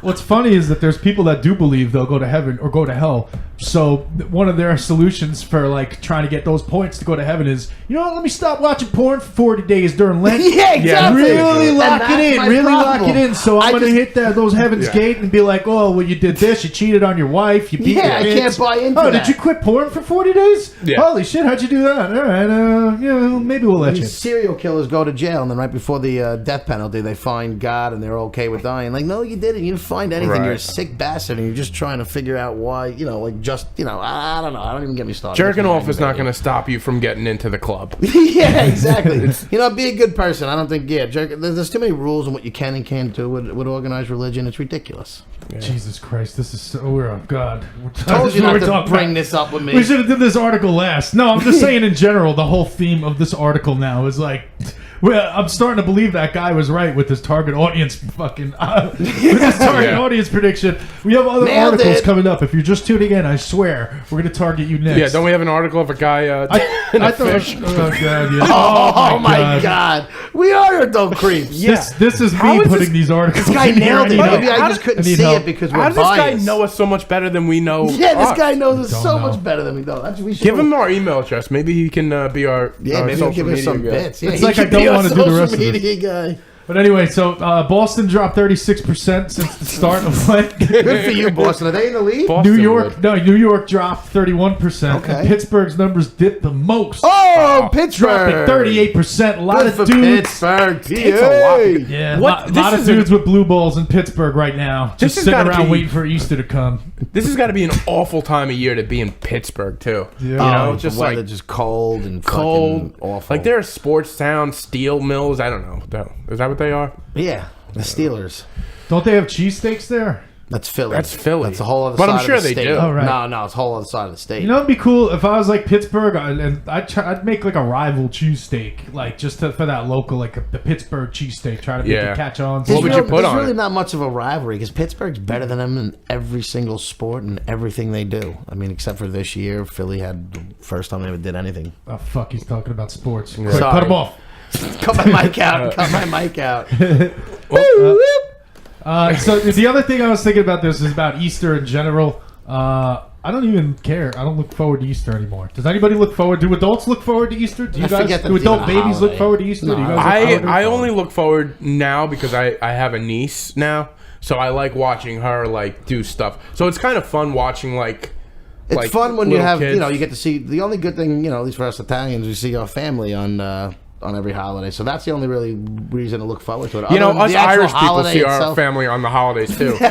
what's funny is that there's people that do believe they'll go to heaven or go to hell. So one of their solutions for like trying to get those points to go to heaven is, you know what, let me stop watching porn for 40 days during Lent. Yeah, exactly. Really And lock it that's in. my Really problem. lock it in. So I'm I going to just- hit those heaven's Yeah. gate and be like, oh, well, you did this. You cheated on your wife. You beat Yeah, your I kids. can't buy into Oh, that. did you quit porn for 40 days? Yeah. Holy shit, how'd you do that? All right, maybe we'll let you. These serial killers go to jail, and then right before the death penalty, they find God, and they're okay with dying. Like, no, you didn't. You didn't find anything. Right. You're a sick bastard, and you're just trying to figure out why. I don't know. I don't even get me started. jerking That's off is not aggravating. going to stop you from getting into the club. Yeah, exactly. Be a good person. I don't think. Yeah, there's too many rules on what you can and can't do with organized religion. It's ridiculous. Jesus Christ, this is so. Oh, God. Told you We're not to talking bring about- this up with me. We should have did this article last. No, I'm just saying in general, the whole theme of this article now is like, well, I'm starting to believe that guy was right with his target audience fucking with his target Yeah. audience prediction. We have other Nailed articles it. coming up. If you're just tuning in, I swear we're gonna target you next. Yeah, don't we have an article of a guy in a fish? Oh God! Yeah. Oh my God. We are adult creeps. This is How me is putting this- these articles. This guy in here. nailed it. I need Maybe help. I just couldn't I need see help. it because we're How does this guy biased. know us so much better than we know? Yeah, this us? guy knows us Don't so know. much better than we do. We should Give him our email address. Maybe he can be our Yeah, maybe social he'll give us media some guy. bits. Yeah, It's he like I should be don't our wanna do the social rest of this. media guy. But anyway, so Boston dropped 36% since the start of Lent. Good for you, Boston. Are they in the lead? Boston New York, would. no, New York dropped 31%. Okay. And Pittsburgh's numbers dipped the most. Oh, dropping Pittsburgh. 38%. A lot Good of for dudes. Pittsburgh. It's a lot. Yay. Yeah, What- a lot this of is dudes with blue balls in Pittsburgh right now. This Just has sitting gotta around be- waiting for Easter to come. This has got to be an awful time of year to be in Pittsburgh too. Yeah. You know, Oh, just the weather like just cold and cold, fucking awful. Like there are sports towns, steel mills. I don't know. Is that what they are? Yeah. The Steelers. Don't they have cheesesteaks there? That's Philly. That's Philly. That's a whole other But side I'm sure of the they state. do. Oh, right. No, it's a whole other side of the state. You know, it'd be cool if I was like Pittsburgh, and I'd make like a rival cheesesteak, like just for that local, like the Pittsburgh cheesesteak. Try to make it catch on. What would you put there's on really it? not much of a rivalry because Pittsburgh's better than them in every single sport and everything they do. I mean, except for this year, Philly had the first time they ever did anything. Oh fuck, he's talking about sports. Quick, Sorry. cut him off. Cut my mic out. Cut my mic out. So the other thing I was thinking about this is about Easter in general. I don't even care. I don't look forward to Easter anymore. Does anybody look forward? Do adults look forward to Easter? Do you guys? forget that Do it's adult even a babies look holiday. forward to Easter? No. Do you guys look forward to I it? only look forward now because I have a niece now, so I like watching her like do stuff. So it's kind of fun watching like. It's fun when you little have, kids. you know, you get to see. The only good thing, you know, at least for us Italians, we see our family on every holiday. So that's the only really reason to look forward to it. You know, Other than us the actual Irish people holiday see our itself- family on the holidays too. So,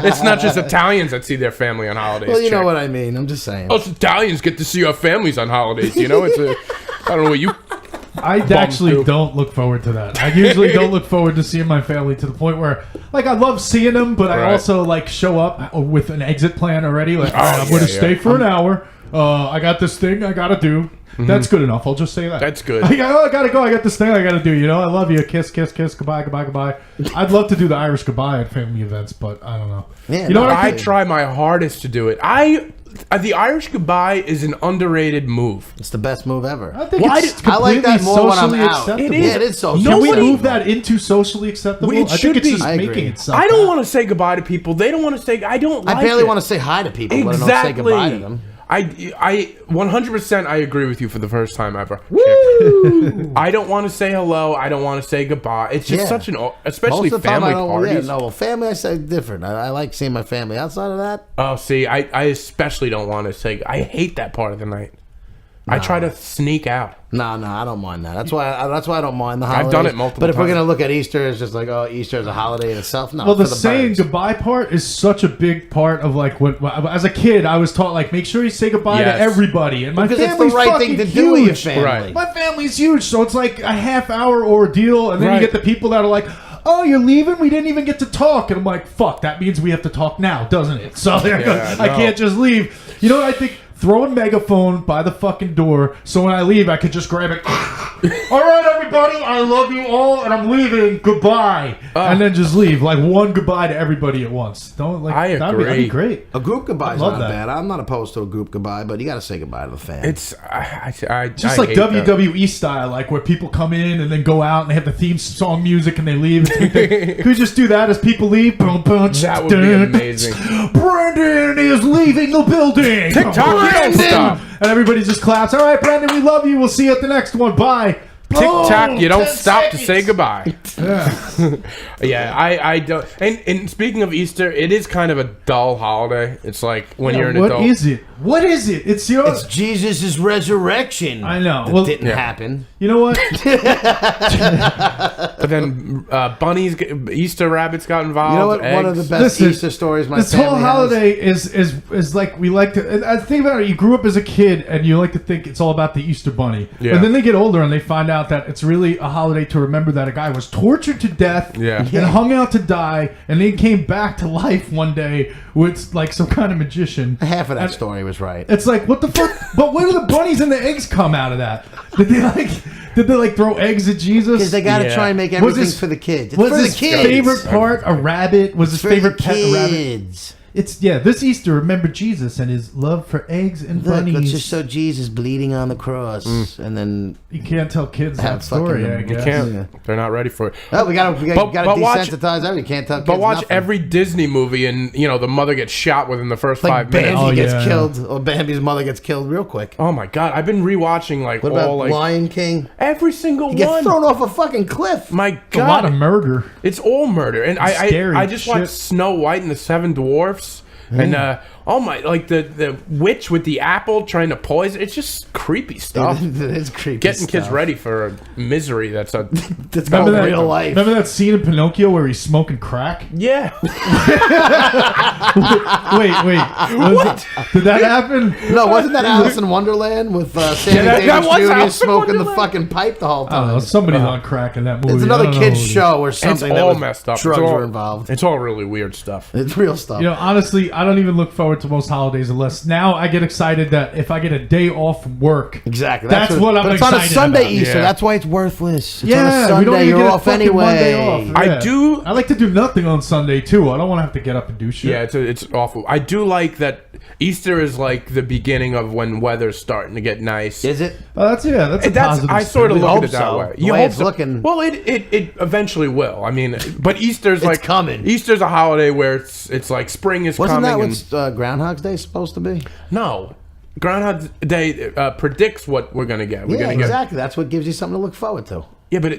it's not just Italians that see their family on holidays. Well, you know chick. what I mean. I'm just saying. Us Italians get to see our families on holidays. You know, it's a. I don't know what you. I actually too. don't look forward to that. I usually don't look forward to seeing my family to the point where, like, I love seeing them, but I Right. also like show up with an exit plan already. Like, all right, I'm yeah, going to yeah. stay for an hour. I got this thing I got to do. That's good enough. I'll just say that. That's good. I gotta go. I got this thing I gotta do. You know, I love you. Kiss, kiss, kiss. Goodbye, goodbye, goodbye. I'd love to do the Irish goodbye at family events, but I don't know. Yeah, you know no, what I think? try my hardest to do it. The Irish goodbye is an underrated move. It's the best move ever. I think Why it's do- I like that completely more when I'm socially out. acceptable. It is. Yeah, it is so. Can we Nobody- move that into socially acceptable? It I should think it's be. just I agree. making it something. I don't want to say goodbye to people. They don't want to say. I don't. Like I barely it. want to say hi to people, but I don't Exactly. say goodbye to them. I 100% I agree with you for the first time ever. I don't want to say hello. I don't want to say goodbye. It's just Yeah. such an, especially Most of the time, family I don't. parties. Yeah, no, well, family I say different. I like seeing my family. Outside of that, Oh, see, I especially don't want to say. I hate that part of the night. I try to sneak out. no, I don't mind that. That's why I don't mind the holidays. I've done it multiple But if we're times. gonna look at Easter, it's just like, oh, Easter is a holiday in itself. No, Well, the for saying birds. goodbye part is such a big part of like what as a kid I was taught, like, make sure you say goodbye Yes. to everybody, and my because it's the family's right thing to fucking do with your huge. family. Right. My family's huge, so it's like a half-hour ordeal, and then Right. you get the people that are like, "Oh, you're leaving? We didn't even get to talk." And I'm like, "Fuck, that means we have to talk now, doesn't it?" So I no. can't just leave. You know what I think? Throw a megaphone by the fucking door, so when I leave, I could just grab it. All right, everybody, I love you all, and I'm leaving. Goodbye, and then just leave, like one goodbye to everybody at once. Don't like I that'd be agree. great. A group goodbye is love not that. bad. I'm not opposed to a group goodbye, but you got to say goodbye to the family. It's I Just I like hate that. WWE style, like where people come in and then go out and they have the theme song music and they leave. Could we just do that as people leave? Boom, boom, That would be amazing. Brendan is leaving the building. TikTok, you don't stop. And everybody just claps. All right, Brendan, we love you. We'll see you at the next one. Bye. Tic tac, Boom. you don't 10 stop to seconds. say goodbye. Yeah. Yeah, I don't. And speaking of Easter, it is kind of a dull holiday. It's like when you're an What adult. is it? What is it? It's your. It's Jesus' resurrection. I know. That Well, didn't yeah. happen. You know what? But then bunnies, Easter rabbits got involved. You know what? One of the eggs. best Listen, Easter stories my This family whole has. holiday is like we like to. And I think about it. You grew up as a kid, and you like to think it's all about the Easter Bunny. Yeah. And then they get older, and they find out that it's really a holiday to remember that a guy was tortured to death, Yeah. and hung out to die, and then came back to life one day with like some kind of magician. Half of that And story was right. It's like, what the fuck? But where do the bunnies and the eggs come out of that? Did they like throw eggs at Jesus? Because they got to Yeah. try and make Was everything his- for the kids. It's Was for the his kids. favorite part a rabbit? Was his For favorite the pet a rabbit? kids. It's this Easter. Remember Jesus and his love for eggs and Look, bunnies. let's just show Jesus bleeding on the cross, and then You can't tell kids Have that story. fucking- I you guess. You can't. Yeah. They're not ready for it. oh, we got to But watch- desensitize everything. Can't tell kids But watch nothing. every Disney movie, and the mother gets shot within the first like 5 Bambi minutes. Oh, gets yeah. killed, or Bambi's mother gets killed real quick. Oh my god, I've been rewatching like What all about like Lion King? every single He gets one. thrown off a fucking cliff. My It's a lot of god, murder. it's all murder. And Scary I just watched shit. Snow White and the Seven Dwarfs. And oh my, like the witch with the apple trying to poison. It's just creepy stuff. It is creepy. Getting kids stuff. ready for a misery that's a That's Remember called that, real life. remember that scene in Pinocchio where he's smoking crack? yeah. Wait. Did that happen? No, wasn't that Alice in Wonderland with Sammy that Davis was Jr. Alice in smoking the Wonderland. fucking pipe the whole I don't time? know. Somebody's on crack in that movie. It's I another don't know kid's who it is. show or It's something that all was messed up. drugs It's all- were involved. It's all really weird stuff. It's real stuff. You know, honestly, I don't even look forward to most holidays unless now I get excited that if I get a day off from work. Exactly. That's what I'm But it's on a excited Sunday about. Easter. Yeah. That's why it's worthless. It's on a Yeah, Sunday. we don't even You're get a off fucking anyway. Monday off. I Yeah. do- I like to do nothing on Sunday too. I don't want to have to get up and do shit. Yeah, it's awful. I do like that Easter is like the beginning of when weather's starting to get nice. Is it? That's a positive. I sort of We look hope at it that so. way. The way hope it's looking- Well, it eventually will. I mean, but Easter's like coming. Easter's a holiday where it's like spring is Wasn't coming. that what Groundhog's Day is supposed to be? No, Groundhog Day predicts what we're gonna get. We're Yeah, gonna exactly. That's what gives you something to look forward to. get. Yeah, but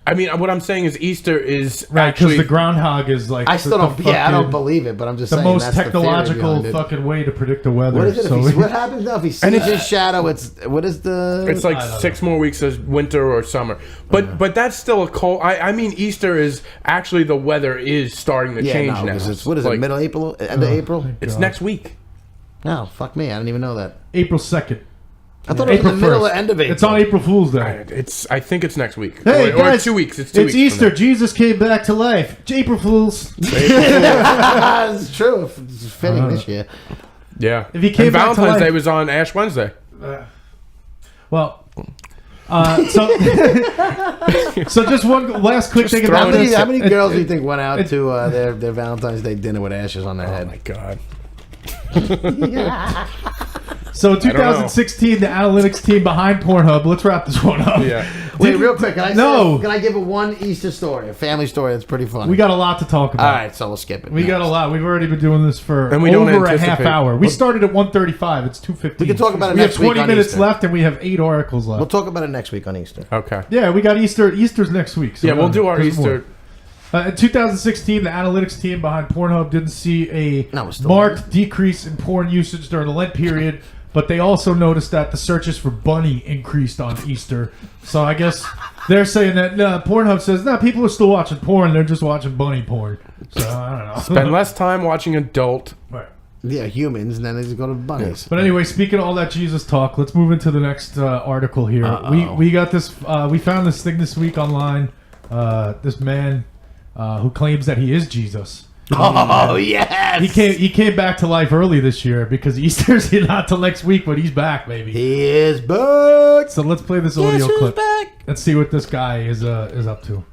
I mean, what I'm saying is Easter is right because actually the groundhog is like I still the don't. Yeah, I don't fucking- believe it, but I'm just the saying most that's the theory technological behind it. fucking way to predict the weather. What is it? So What happens now if he sees his shadow? It's what is the? It's like I don't 6 more weeks as winter or summer, but that's still a cold. I mean, Easter is actually the weather is starting to change now. 'cause it's, what is Like, it? Middle April, end of April. It's God. next week. No, fuck me. I didn't even know that. April 2nd. I thought it was April the middle 1st. or end of April. It's on April Fool's Day. I think it's next week. Hey or guys, 2 weeks. It's 2 weeks. from Easter. now. Jesus came back to life. April Fools. It's true. It's fitting this year. Yeah. If he came and back to Valentine's life- Day was on Ash Wednesday. Well, so just one last quick thing about this. How many It- girls it- do you think went out to their Valentine's Day dinner with ashes on their Oh head? my god. So 2016, the analytics team behind Pornhub. Let's wrap this one up. Yeah. Wait, real quick. Can I No. Can I give a one Easter story, a family story that's pretty funny? We got a lot to talk about. All right, so we'll skip it. We got a lot. We've already been doing this for And we don't over a half anticipate- hour. We started at 1:35. It's 2:15. We can talk about it We have next week 20 on minutes Easter. left, and we have 8 articles left. We'll talk about it next week on Easter. Okay. Yeah, we got Easter. Easter's next week. So Yeah, we'll do our there's more. Easter. In 2016, the analytics team behind Pornhub didn't see a No, we're still marked decrease in porn usage during the Lent period, but they also noticed that the searches for bunny increased on Easter. So I guess they're saying that Pornhub says, people are still watching porn. They're just watching bunny porn. So I don't know. Spend less time watching adult. Right. Yeah, humans, and then they just go to bunnies. But anyway, speaking of all that Jesus talk, let's move into the next article here. We got this. We found this thing this week online. This man who claims that he is Jesus. Oh yes, He came back to life early this year because Easter's not till next week, but he's back, baby. He is back. So let's play this audio clip. Let's see what this guy is up to.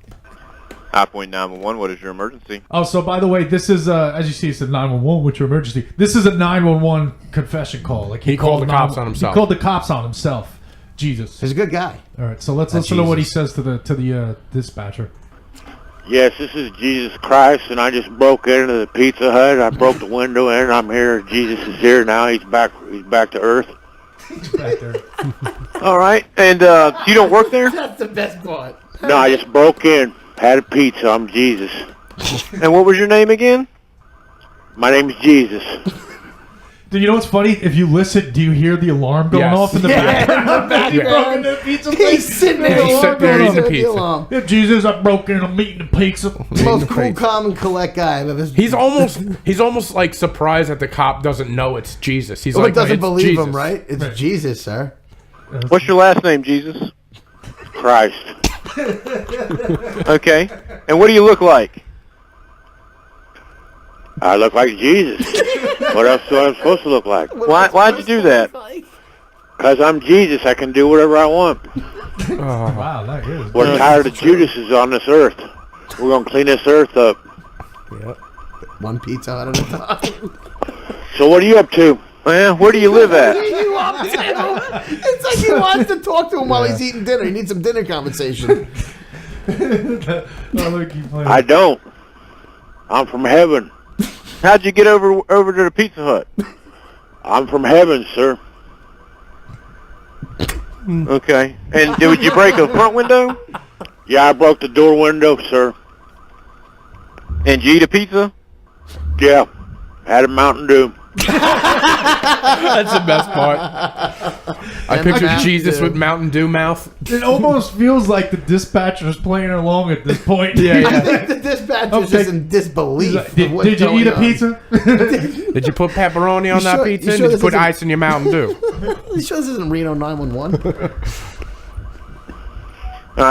High-Point 911, what is your emergency? Oh, so by the way, this is as you see, it said 911. What's your emergency? This is a 911 confession call. Like He called the cops on 911 himself. He called the cops on himself. Jesus. He's a good guy. All right, so let's listen to what he says to the dispatcher. Yes, this is Jesus Christ, and I just broke into the Pizza Hut. I broke the window in. I'm here. Jesus is here now. He's back to earth. Back there. All right, and you don't work there? That's the best part. No, I just broke in. Had a pizza. I'm Jesus. And what was your name again? My name's Jesus. Do you know what's funny? If you listen, do you hear the alarm going Yes. off in the background? He Yeah. broke into the pizza He's place. sitting there, He's sitting there eating the pizza. alarm. Yeah, Jesus, I broke in. I'm eating the pizza. Most cool, calm, and collect guy I've ever. He's almost like surprised that the cop doesn't know it's Jesus. He's Well, like, it doesn't "It's believe Jesus." him, right? It's Right. Jesus, sir. What's your last name, Jesus? Christ. Okay. And what do you look like? I look like Jesus. What else do I supposed to look like? Why'd you do that? Because I'm Jesus. I can do whatever I want. Wow, that is. We're tired of Judases on this earth. We're going to clean this earth up. One pizza out at a time. So what are you up to? Where do you live at? It's like he wants to talk to him while he's eating dinner. He needs some dinner conversation. I don't. I'm from heaven. How'd you get over to the Pizza Hut? I'm from heaven, sir. Okay. And did you break a front window? Yeah, I broke the door window, sir. And you eat a pizza? Yeah. Had a Mountain Dew. That's the best part. I picture Mountain Jesus Dew. with Mountain Dew mouth. It almost feels like the dispatcher's playing along at this point. Yeah, I yeah. think the dispatcher's Okay. just in disbelief. He's like, of what's did you eat going a on. pizza? Did you put pepperoni on that sure- pizza? you And sure did you this put isn't- ice in your Mountain Dew? You sure this isn't Reno 911?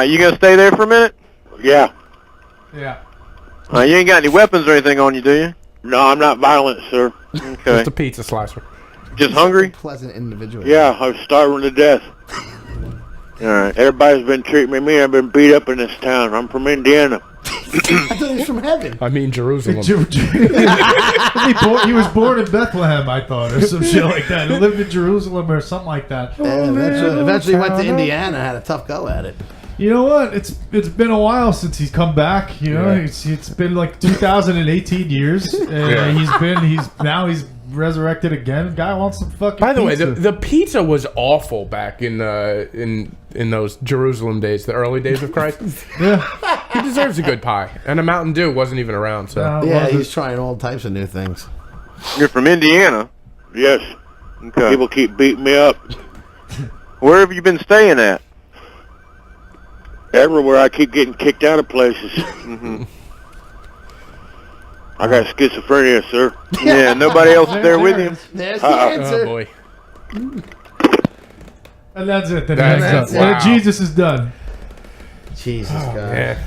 You gonna stay there for a minute? Yeah. Yeah. You ain't got any weapons or anything on you, do you? No, I'm not violent, sir. Okay. Just a pizza slicer. Just hungry? Pleasant individual. Yeah, I was starving to death. All right. Everybody's been treating me. I've been beat up in this town. I'm from Indiana. I thought he was from heaven. I mean Jerusalem. he was born in Bethlehem, I thought, or some shit like that. He lived in Jerusalem or something like that. Yeah, eventually went to Indiana, had a tough go at it. You know what? It's been a while since he's come back. You know, Yeah. it's been like 2018 years. Yeah. He's resurrected again. Guy wants some fucking. By the way, pizza. the pizza was awful back in those Jerusalem days, the early days of Christ. yeah. He deserves a good pie, and a Mountain Dew wasn't even around. So No, it Yeah, wasn't. he's trying all types of new things. You're from Indiana? Yes. Okay. People keep beating me up. Where have you been staying at? Everywhere. I keep getting kicked out of places. I got schizophrenia, sir. Yeah, nobody else is there with you? There's the Uh-oh. answer. oh boy, And that's it. Then That's that's it. done. Wow. Jesus is done. Jesus, God. yeah.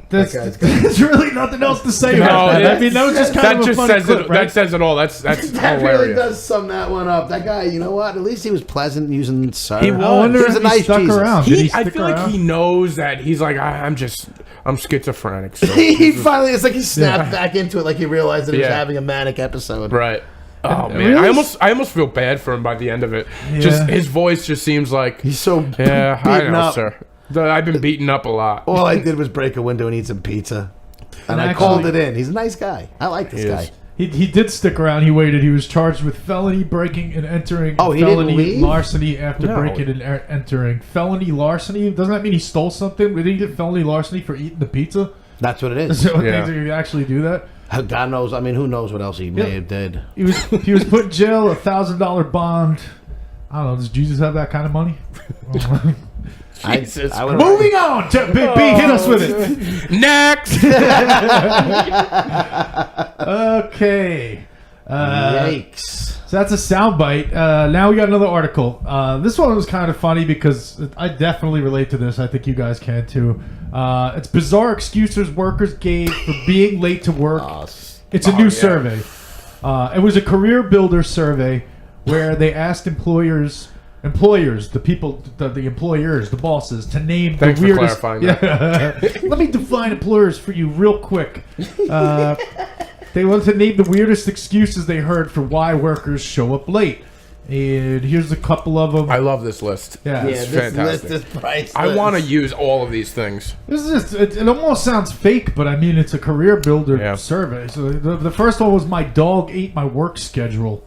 That's, guy's good. there's really nothing else to say No, about that. it- I mean, that was just kind That of a just funny says clip, it. right? That says it all. That's That hilarious. really does sum that one up. That guy, you know what? At least he was pleasant using sir. He I was. wonder He was if a nice he stuck Jesus. around. Did he I stick feel around? like he knows that he's like I'm schizophrenic. So. He finally, it's like he snapped back into it, like he realized that he was Yeah. having a manic episode. Right. Oh man, really? I almost feel bad for him by the end of it. Yeah. Just his voice just seems like He's so yeah, I beaten know, up. sir. I've been beaten up a lot. All I did was break a window and eat some pizza. And I Actually- called it in. He's a nice guy. I like this He guy. is. He did stick around. He waited. He was charged with felony breaking and entering. Oh, he didn't felony leave? larceny after No. breaking and entering. Felony larceny? Doesn't that mean he stole something? Did he get felony larceny for eating the pizza? That's what it is. So Yeah. things you actually do that? God knows. I mean, who knows what else he may have did. He was put in jail, $1,000 bond. I don't know. Does Jesus have that kind of money? Jesus I would Moving on. To, B, hit us with it. Next. Okay. Yikes. So that's a soundbite. Now we got another article. This one was kind of funny because I definitely relate to this. I think you guys can too. It's bizarre excuses workers gave for being late to work. It's a new survey. It was a career builder survey where they asked employers, the people, the employers, the bosses, to name Thanks the for weirdest. clarifying that. Let me define employers for you real quick. They wanted to name the weirdest excuses they heard for why workers show up late. And here's a couple of them. I love this list. Yeah. It's this fantastic. list is priceless. I want to use all of these things. This is just, it almost sounds fake, but I mean, it's a career builder Yeah. survey. So the first one was my dog ate my work schedule.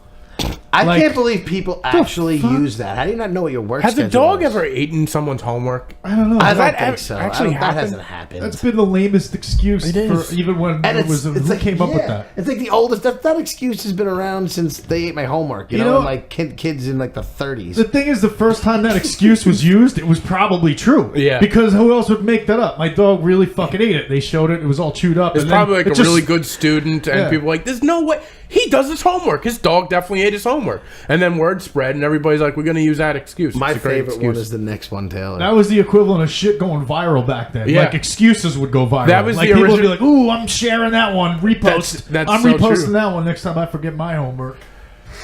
I like- can't believe people actually fuck? use that. How do you not know what your work Has a schedule dog is? ever eaten someone's homework? I don't know. I don't that think ev- so. actually That happened? hasn't happened. That's been the lamest excuse It is. for even when And it was. Who came up with yeah, that? It's like the oldest. That excuse has been around since they ate my homework. You You know, know- and like kids in like the 30s. The thing is, the first time that excuse was used, it was probably true. Yeah. Because who else would make that up? My dog really fucking ate it. They showed it. It was all chewed up. It's and then probably like it a just- really good student, and Yeah. people are like, there's no way. He does his homework. His dog definitely ate his homework. And then word spread, and everybody's like, we're going to use that excuse. My It's a great favorite one excuse. is the next one, Taylor. That was the equivalent of shit going viral back then. Yeah. Like excuses would go viral. That was like the people would be original- like, "Ooh, I'm sharing that one. Repost. That's I'm so reposting true. that one next time I forget my homework."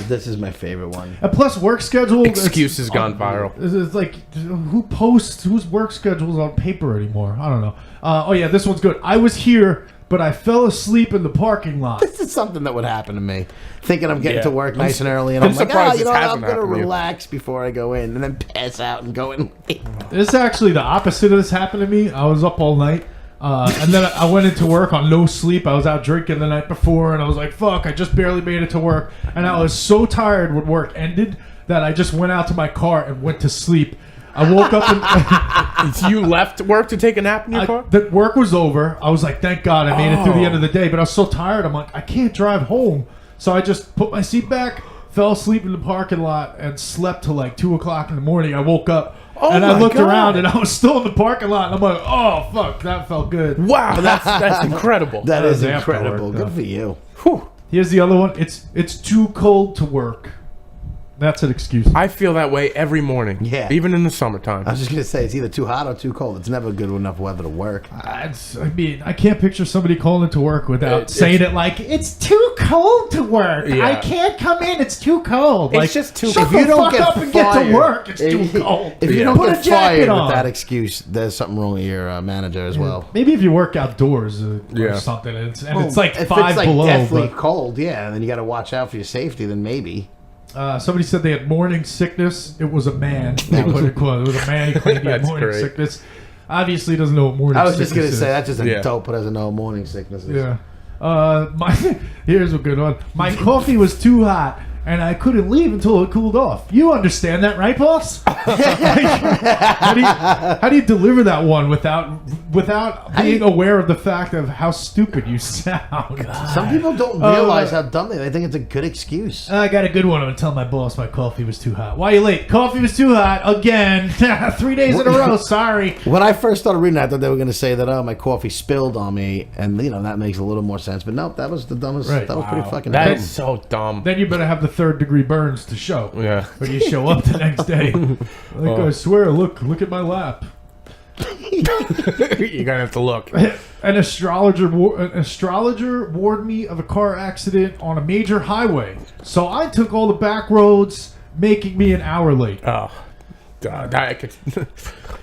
This is my favorite one. And plus, work schedule. Excuses gone viral. It's like who posts whose work schedules on paper anymore? I don't know. Oh yeah, this one's good. I was here, but I fell asleep in the parking lot. This is something that would happen to me. Thinking I'm getting Yeah. to work nice and early, and I'm I'm like, surprised you know this what, I'm hasn't going to happened to you. relax before I go in, and then pass out and go in. This is actually the opposite of this happened to me. I was up all night. And then I went into work on no sleep. I was out drinking the night before, and I was like, fuck, I just barely made it to work. And I was so tired when work ended that I just went out to my car and went to sleep. I woke up and You left work to take a nap in your car? the work was over. I was like, thank God I made it through the end of the day. But I was so tired. I'm like, I can't drive home. So I just put my seat back, fell asleep in the parking lot, and slept till like 2 o'clock in the morning. I woke up and I looked around and I was still in the parking lot. And I'm like, oh fuck, that felt good. Wow, that's incredible. That is after incredible. work, Good though. for you. Whew. Here's the other one. It's too cold to work. That's an excuse. I feel that way every morning. Yeah. Even in the summertime. I was just gonna say it's either too hot or too cold. It's never good enough weather to work. I mean, I can't picture somebody calling into work without saying it's- it like, it's too cold to work. Yeah. I can't come in. It's too cold. It's Like, just too shut cold. the If you don't fuck get up and get to fired- work. It's too cold. If you Yeah. don't Put a get jacket fired on. with that excuse, there's something wrong with your manager as well. Maybe if you work outdoors or Yeah. something, it's like if 5 it's like below. deathly But, cold, yeah, and then you got to watch out for your safety. Then maybe. somebody said they had morning sickness. It was a man. They put it quote. It was a man. He claimed he had That's morning great. sickness. Obviously, he doesn't know what morning I was sickness just gonna is. say that's just a Yeah. dope, but doesn't know morning sickness is. Yeah. Here's a good one. My coffee was too hot, and I couldn't leave until it cooled off. You understand that, right, boss? how do you deliver that one without being aware of the fact of how stupid you sound? Some people don't realize how dumb they think it's a good excuse. I got a good one. I'm gonna tell my boss my coffee was too hot. Why are you late? Coffee was too hot again. 3 days in a row. Sorry. When I first started reading that, I thought they were going to say that, oh, my coffee spilled on me, and that makes a little more sense. But nope, that was the dumbest. Right. That was pretty fucking That dumb. is so dumb. Then you better have the 3rd-degree burns to show. Yeah. When you show up the next day. Like, I swear, look at my lap. You're gonna have to look. An astrologer warned me of a car accident on a major highway. So I took all the back roads, making me an hour late. Oh, God, I could. You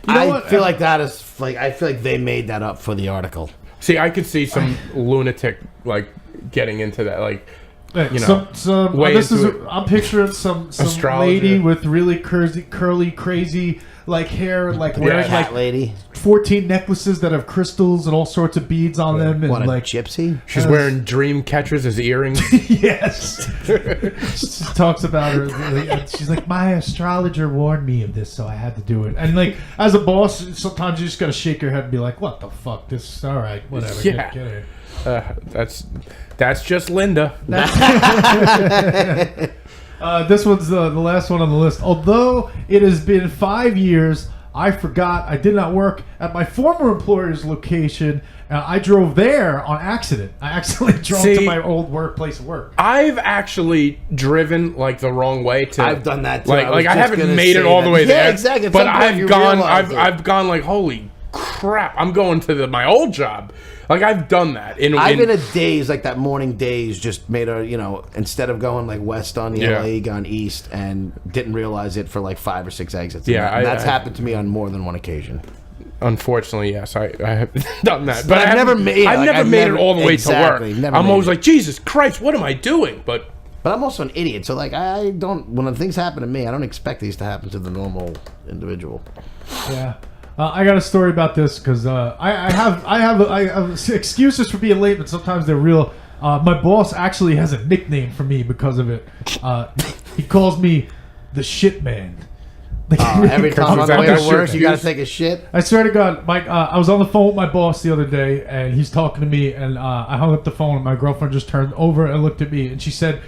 know I what? feel like that is like I feel like they made that up for the article. See, I could see some lunatic like getting into that, like. You know, way this is. into it. I'm picturing some Astrologer. lady with really curly, crazy like hair, like wearing Yeah. Cat like lady. 14 necklaces that have crystals and all sorts of beads on them, and What, a like gypsy? She's wearing dream catchers as earrings. yes. She talks about her. She's like, my astrologer warned me of this, so I had to do it. And like, as a boss, sometimes you just gotta shake your head and be like, "What the fuck? This all right? Whatever. Yeah. Get in." That's just Linda. This one's the last one on the list. Although it has been 5 years, I forgot I did not work at my former employer's location. I drove there on accident. I accidentally drove to See, my old workplace of work. I've actually driven like the wrong way to. I've done that too. Like, I was I just haven't gonna made it say all that. the way Yeah, there. exactly. At But some point I've you gone. realize it. I've gone like, holy crap! I'm going to my old job. Like I've done that. I've been a daze, like that morning daze, just made a, instead of going like west on the Yeah. LA, gone east, and didn't realize it for like 5 or 6 exits. Yeah, And that's I- happened to me on more than one occasion. Unfortunately, yes, I have done that. But I've I haven't- never made- I've like, never I've made never- it all the way exactly, to work. never I'm made always it. like, Jesus Christ, what am I doing? But But I'm also an idiot, so like I don't. When things happen to me, I don't expect these to happen to the normal individual. Yeah. I got a story about this because I have excuses for being late, but sometimes they're real. My boss actually has a nickname for me because of it. He calls me the shit man. Every time on the that way the to work, shit you gotta excuse? take a shit. I swear to God, Mike, I was on the phone with my boss the other day, and he's talking to me, and I hung up the phone, and my girlfriend just turned over and looked at me, and she said,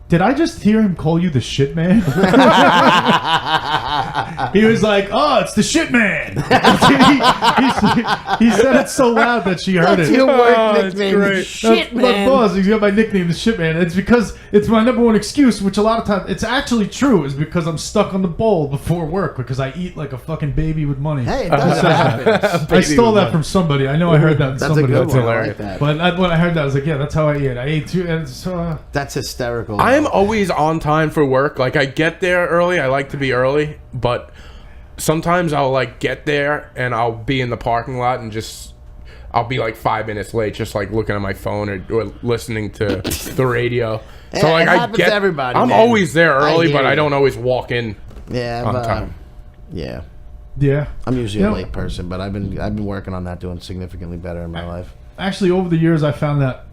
"Did I just hear him call you the shit man?" He was like, "Oh, it's the shit man." he said it so loud that she heard That's it. your work Oh, that's nickname, great. the shit My man. boss, he's got my nickname, the shit man. It's because it's my number one excuse, which a lot of times it's actually true, is because I'm stuck on the bowl before work because I eat like a fucking baby with money. Hey, it does happen. I stole that from somebody. I know I heard that from That's a somebody. good else. one. I hilarious. like that. But when I heard that, I was like, yeah, that's how I eat. I ate too. And so, That's hysterical. I'm always on time for work. Like I get there early. I like to be early, but sometimes I'll like get there and I'll be in the parking lot and I'll be like 5 minutes late, just like looking at my phone or listening to the radio. So Yeah, like it I happens get, to everybody, I'm man. always there I early, hear but I you. don't always walk in yeah, on but, time. yeah. yeah. I'm usually You a know- late person, but I've been working on that, doing significantly better in my life. Actually, over the years, I found that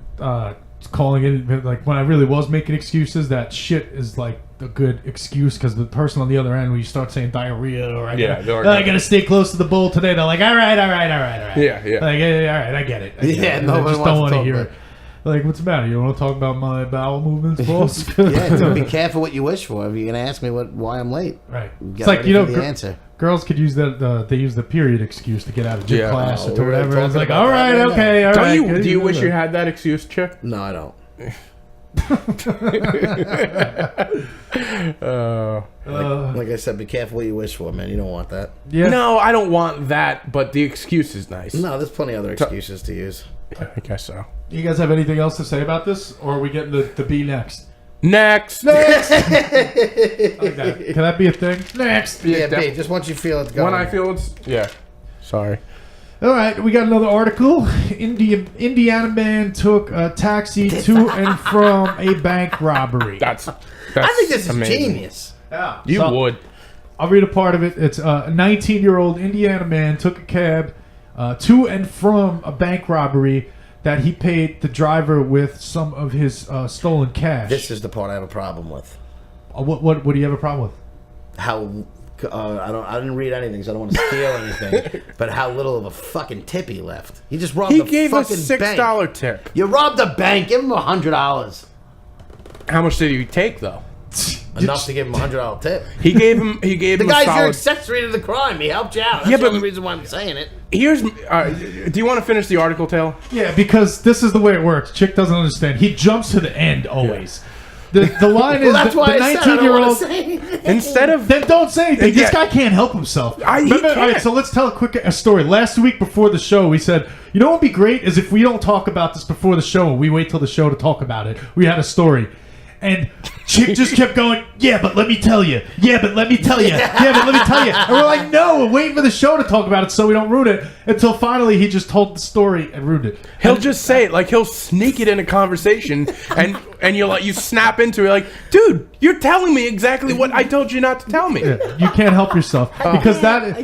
calling in, like when I really was making excuses, that shit is like a good excuse because the person on the other end, when you start saying diarrhea or Yeah, they're like- I gotta stay close to the bowl today, they're like, all right. Yeah, yeah. Like, yeah, all right, I get it. Yeah, I nobody just wants don't to want to talk hear about it. Like, what's the matter? You want to talk about my bowel movements, boss? Yeah, so be careful what you wish for. If you're gonna ask me why I'm late, Right. get It's like, ready you know, for the answer. girls could use that. They use the period excuse to get out of gym Yeah. class Oh, or we're whatever. It's talking like, about all that right, right now. okay, all right. good, Do you wish good. you had that excuse, Chick? No, I don't. Like I said, be careful what you wish for, man. You don't want that. Yeah. No, I don't want that, but the excuse is nice. No, there's plenty of other excuses to use. I guess so. You guys have anything else to say about this, or are we getting the B next? Next. Like that. Can that be a thing? Next. Yeah, def- B, just once you feel it going. When I feel it's Sorry. All right, we got another article. Indiana man took a taxi to and from a bank robbery. That's I think this is amazing. genius. Yeah. You So, would. I'll read a part of it. It's a 19-year-old Indiana man took a cab to and from a bank robbery that he paid the driver with some of his stolen cash. This is the part I have a problem with. What do you have a problem with? How I didn't read anything, so I don't want to steal anything. But how little of a fucking tip he left. He just robbed He the gave a fucking $6 bank. tip. You robbed a bank. Give him $100. How much did he take though? Enough to give him $100 tip. He gave him. He gave The him a guy's your solid. accessory to the crime. He helped you out. That's Yeah, the but- only reason why I'm saying it. Here's. Do you want to finish the article, Taylor? Yeah, because this is the way it works. Chick doesn't understand. He jumps to the end always. The line is Well, that's the why I said I don't 19-year-old. want to say anything. Instead of Then don't say anything. Yeah. This guy can't help himself. He Remember, all right, can't. so let's tell a story. Last week before the show, we said, you know what would be great is if we don't talk about this before the show and we wait till the show to talk about it. We had a story. And Chick just kept going, yeah, but let me tell you. Yeah, but let me tell you. Yeah, but let me tell you. And we're like, no, we're waiting for the show to talk about it so we don't ruin it. Until finally he just told the story and ruined it. he'll just say it, like he'll sneak it in a conversation, and you're like, you snap into it, like, dude, you're telling me exactly what I told you not to tell me. Yeah, you can't help yourself. Because that...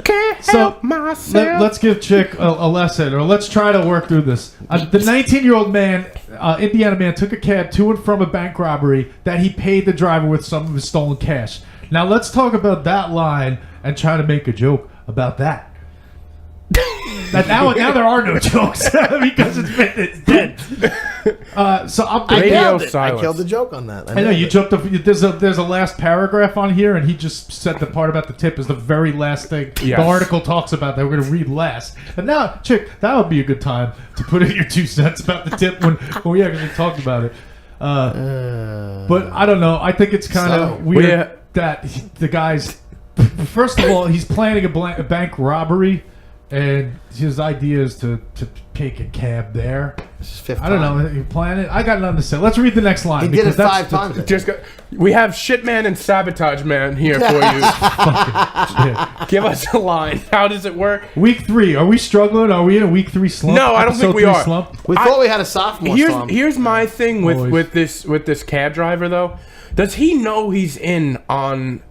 Can't So help myself. let's give Chick a lesson, or let's try to work through this. The 19-year-old man, Indiana man, took a cab to and from a bank robbery that he paid the driver with some of his stolen cash. Now let's talk about that line and try to make a joke about that. Now there are no jokes because it's dead. So I Radio nailed it. silence. I killed the joke on that. I know you jumped up. There's a last paragraph on here, and he just said the part about the tip is the very last thing Yes. the article talks about that we're going to read last. And now, Chick, that would be a good time to put in your 2 cents about the tip when we actually talked about it. But I don't know. I think it's kind of weird that the guy's. First of all, he's planning a bank robbery, and his idea is to take a cab there. This is fifth I don't time. know. You plan it? I got nothing to say. Let's read the next line. He did it because that's- 5 times. I think. Just we have shit man and sabotage man here for you. Yeah. Give us a line. How does it work? Week 3. Are we struggling? Are we in a week 3 slump? No, I don't think Episode we 3 are. Slump? We thought we had a sophomore slump. Here's my thing Boys. with this cab driver though. Does he know he's in on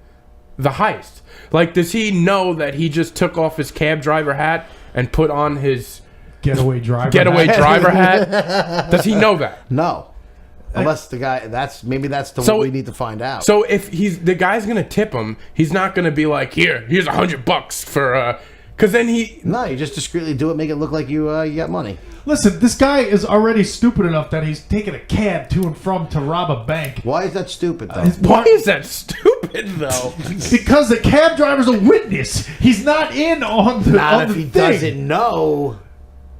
the heist? Like, does he know that he just took off his cab driver hat and put on his Getaway driver. getaway driver hat? Does he know that? No. Unless the guy, that's the So- what we need to find out. So if the guy's gonna tip him, he's not gonna be like, here's $100 for because then he no, you just discreetly do it, make it look like you got money. Listen, this guy is already stupid enough that he's taking a cab to and from to rob a bank. Why is that stupid though? why is that stupid though? Because the cab driver's a witness. He's not in on the Not on if the he thing. doesn't know.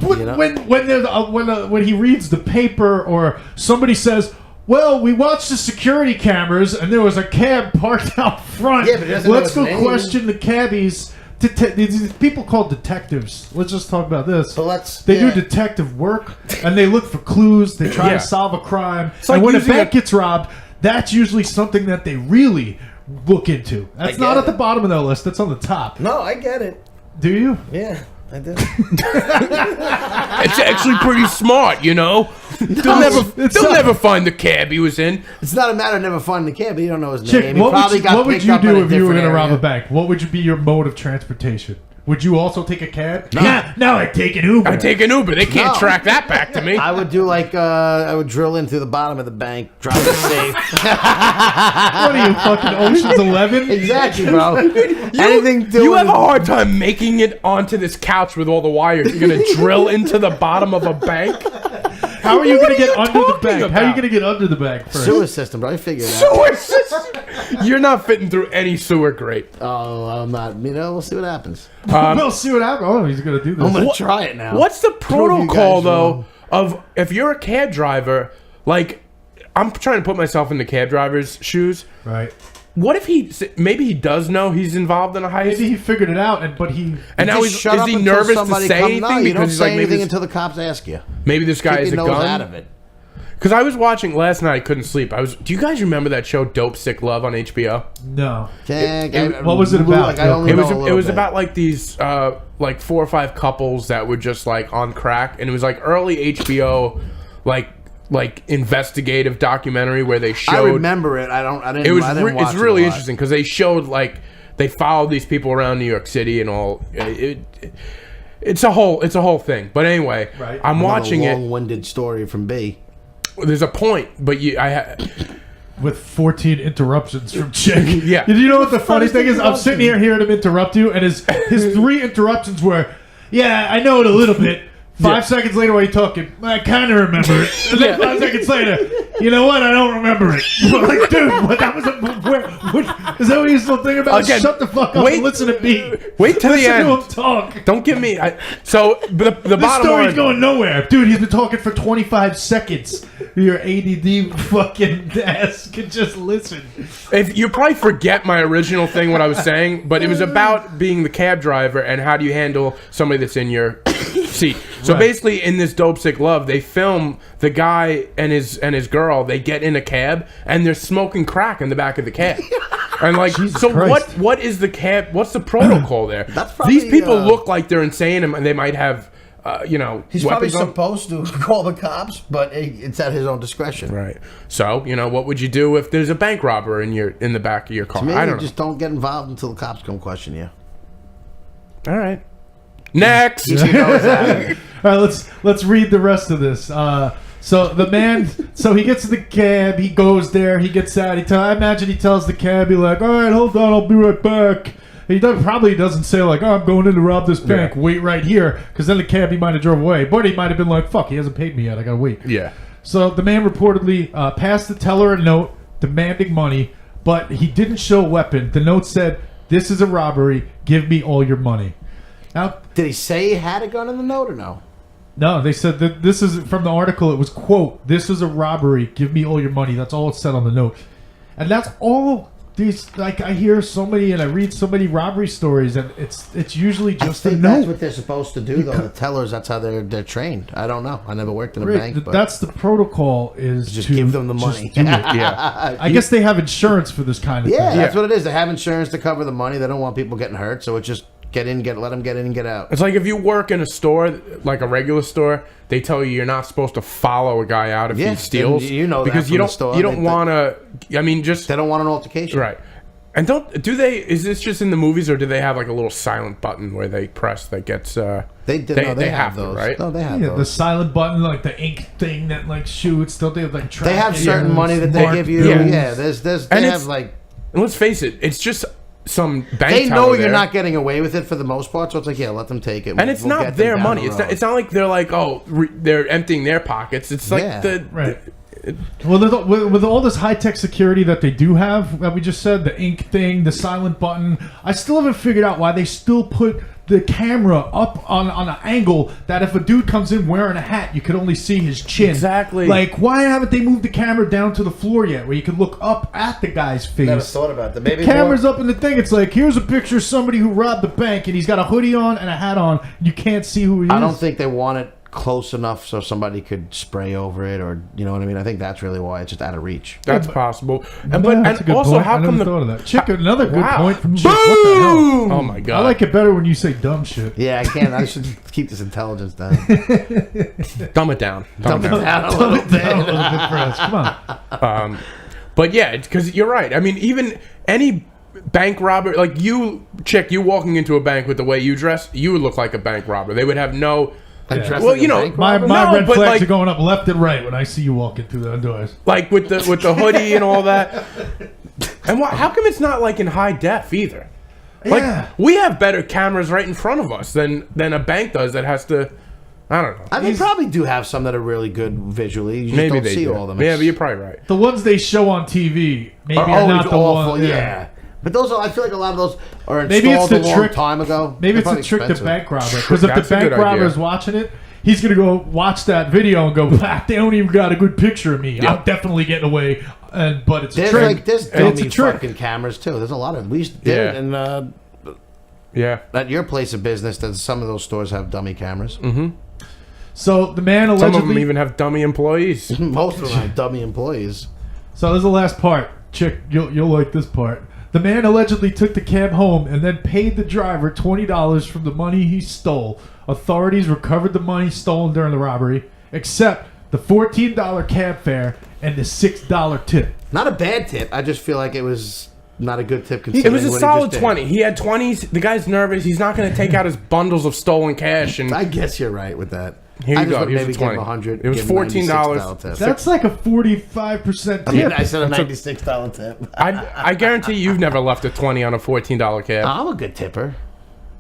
When You know? when he reads the paper or somebody says, "Well, we watched the security cameras and there was a cab parked out front. Yeah, but he doesn't know Let's his go name." question the cabbies." These people called detectives. Let's just talk about this. So let's- They yeah. do detective work and they look for clues. They try Yeah. to solve a crime. like and when a using bank a- gets robbed, that's usually something that they really look into. That's I not get at the it. bottom of their list. That's on the top. No, I get it. Do you? Yeah, I do. It's actually pretty smart, you know. They'll never find the cab he was in. It's not a matter of never finding the cab, but you don't know his Chick, name. He what probably would, got what would picked you up in do a if you were different going to rob area. a bank? What would be your mode of transportation? Would you also take a cab? No, I'd take an Uber. I take an Uber. They can't No. track that back to me. I would do like I would drill in through the bottom of the bank, drive it safe. What are you, fucking Ocean's 11? Exactly, bro. Anything doing You have a hard time making it onto this couch with all the wires. You're gonna drill into the bottom of a bank. How are you going to get under the talking bank? How are you about? going to get under the bank first? Sewer system, bro. I figured it out. Sewer system. You're not fitting through any sewer grate. Oh, I'm not. You know, we'll see what happens. We'll see what happens. Oh, he's going to do this. I'm gonna try it now. What's the Prove you protocol guys though wrong. of if you're a cab driver? Like, I'm trying to put myself in the cab driver's shoes. Right. What if maybe he does know he's involved in a heist? Maybe he figured it out, but he... And now Just shut is up he until nervous to somebody say come- anything No, you don't because he's say like anything maybe until the cops ask you. this guy Keep is a your nose gun. out of it. Because I was watching last night, I couldn't sleep. Do you guys remember that show Dope Sick Love on HBO? No. What was it about? I only It know was a it little was bit. about like these like 4 or 5 couples that were just like on crack, and it was like early HBO like investigative documentary where they showed. I remember it. I didn't. It was I didn't watch it's it really a lot. interesting because they showed like they followed these people around New York City and all. It's a whole thing. But anyway, Right. I'm watching it. Long-winded story from B. There's a point, but With 14 interruptions from Chick. Yeah. You know what the funny thing is? I'm sitting here hearing him interrupt you, and his 3 interruptions were, yeah, I know it a little bit. 5 seconds later while you're talking, I kind of remember it. And then 5 seconds later, you know what? I don't remember it. I'm like, dude, what, that was is that what you're still thinking about? Again, Shut the fuck up wait- and listen to me. wait till the Listen end. to him talk. Don't give me. So the This bottom story's line. going nowhere. Dude, he's been talking for 25 seconds. Your ADD fucking ass can just listen. If you probably forget my original thing, what I was saying, but it was about being the cab driver and how do you handle somebody that's in your seat. So basically, in this Dope Sick Love, they film the guy and his girl. They get in a cab and they're smoking crack in the back of the cab. And like, Jesus so Christ. what is the cab? What's the protocol there? That's probably, These people look like they're insane and they might have, He's probably weapons on. supposed to call the cops, but it's at his own discretion. Right. So what would you do if there's a bank robber in the back of your car? To me, I don't know. just don't get involved until the cops come question you. All right. Next. Keep your nose out of it. All right, let's read the rest of this. So the man, so he gets in the cab, he goes there, he gets out. I imagine he tells the cabbie like, "All right, hold on, I'll be right back." He probably doesn't say like, "Oh, I'm going in to rob this bank. Yeah. Wait right here," because then the cabbie might have drove away. But he might have been like, "Fuck, he hasn't paid me yet. I gotta wait." Yeah. So the man reportedly passed the teller a note demanding money, but he didn't show a weapon. The note said, "This is a robbery. Give me all your money." Now, Did he say he had a gun in the note or no? no, they said that this is from the article. It was quote, "This is a robbery. Give me all your money." That's all it said on the note, and that's all. These like I hear so many and I read so many robbery stories, and it's usually just I a think that's note. what they're supposed to do, though. The tellers, that's how they're trained. I don't know. I never worked in a Right, bank, but that's the protocol. Is just to give them the just money. do it. Yeah. I guess they have insurance for this kind of Yeah, thing. that's what it is. They have insurance to cover the money. They don't want people getting hurt, so it's just let them get in and get out. It's like if you work in a store, like a regular store, they tell you you're not supposed to follow a guy out if Yeah, he steals. and you know that because from you the don't store. you don't They- want to. I mean, just They don't want an altercation. right. And do they? Is this just in the movies, or do they have like a little silent button where they press that gets? They did. They have have to, those, right? No, they have Yeah, the those. silent button, like the ink thing that like shoots. Don't they have like? They have tracking certain and money that they marked give you. Yeah. Yeah, they And have it's- like And let's face it, it's just some bank. they know teller you're there. not getting away with it for the most part. So it's like, yeah, let them take it. And it's We'll not get them their down money. the road. It's not like they're like they're emptying their pockets. It's like Yeah. Right. Well, with all this high-tech security that they do have, that we just said, the ink thing, the silent button, I still haven't figured out why they still put the camera up on an angle that if a dude comes in wearing a hat, you could only see his chin. Exactly. Like, why haven't they moved the camera down to the floor yet, where you can look up at the guy's face? Never thought about that. Maybe Camera's up in the thing. It's like, here's a picture of somebody who robbed the bank, and he's got a hoodie on and a hat on. You can't see who he is. I don't think they want it close enough so somebody could spray over it, or you know what I mean. I think that's really why it's just out of reach. That's possible. Yeah, And, that's a good also, point. how I come never the thought of that? Chick, another good Wow. point from Chick. What the hell? Boom! Oh my god! I like it better when you say dumb shit. Yeah, I can't. I should keep this intelligence down. Dumb it down. Dumb it down a little bit. Down a little bit for us. Come on. But yeah, because you're right. I mean, even any bank robber, like you, Chick, you walking into a bank with the way you dress, you would look like a bank robber. They would have no. Like dressed Well, like a you know, bank My robber? my No, red but flags like- are going up left and right when I see you walking through the doors. Like with the hoodie and all that. And how come it's not like in high def either? Like Yeah. we have better cameras right in front of us than a bank does that has to. I don't know. They probably do have some that are really good visually. You just Maybe don't they see do. all of them. Yeah, but you're probably right. The ones they show on TV maybe are are always not the awful. one. Yeah. But those are, I feel like a lot of those are Maybe it's installed the a long trick- time ago. Maybe They're it's a trick probably to bank robber. Because if the That's a bank good robber idea. is watching it, he's gonna go watch that video and go, they don't even got a good picture of me. Yeah. I'm definitely getting away. But it's a There's trick. like there's It's a dummy trick. fucking cameras too. There's a lot of we used to do it, and Yeah. at your place of business, that some of those stores have dummy cameras. So the man Some of them allegedly. even have dummy employees. Most of them have dummy employees. So there's the last part. Chick, you'll like this part. The man allegedly took the cab home and then paid the driver $20 from the money he stole. Authorities recovered the money stolen during the robbery, except the $14 cab fare and the $6 tip. Not a bad tip. I just feel like it was not a good tip. It Considering was a what he solid just did. 20. He had 20s. The guy's nervous. He's not going to take out his bundles of stolen cash. And I guess you're right with that. here I you just go. would Here's maybe a give 20. him 100. It was give him $14. $96 tip. That's like a 45% tip. I mean, I said a $96 tip. I guarantee you've never left a 20 on a $14 cab. I'm a good tipper.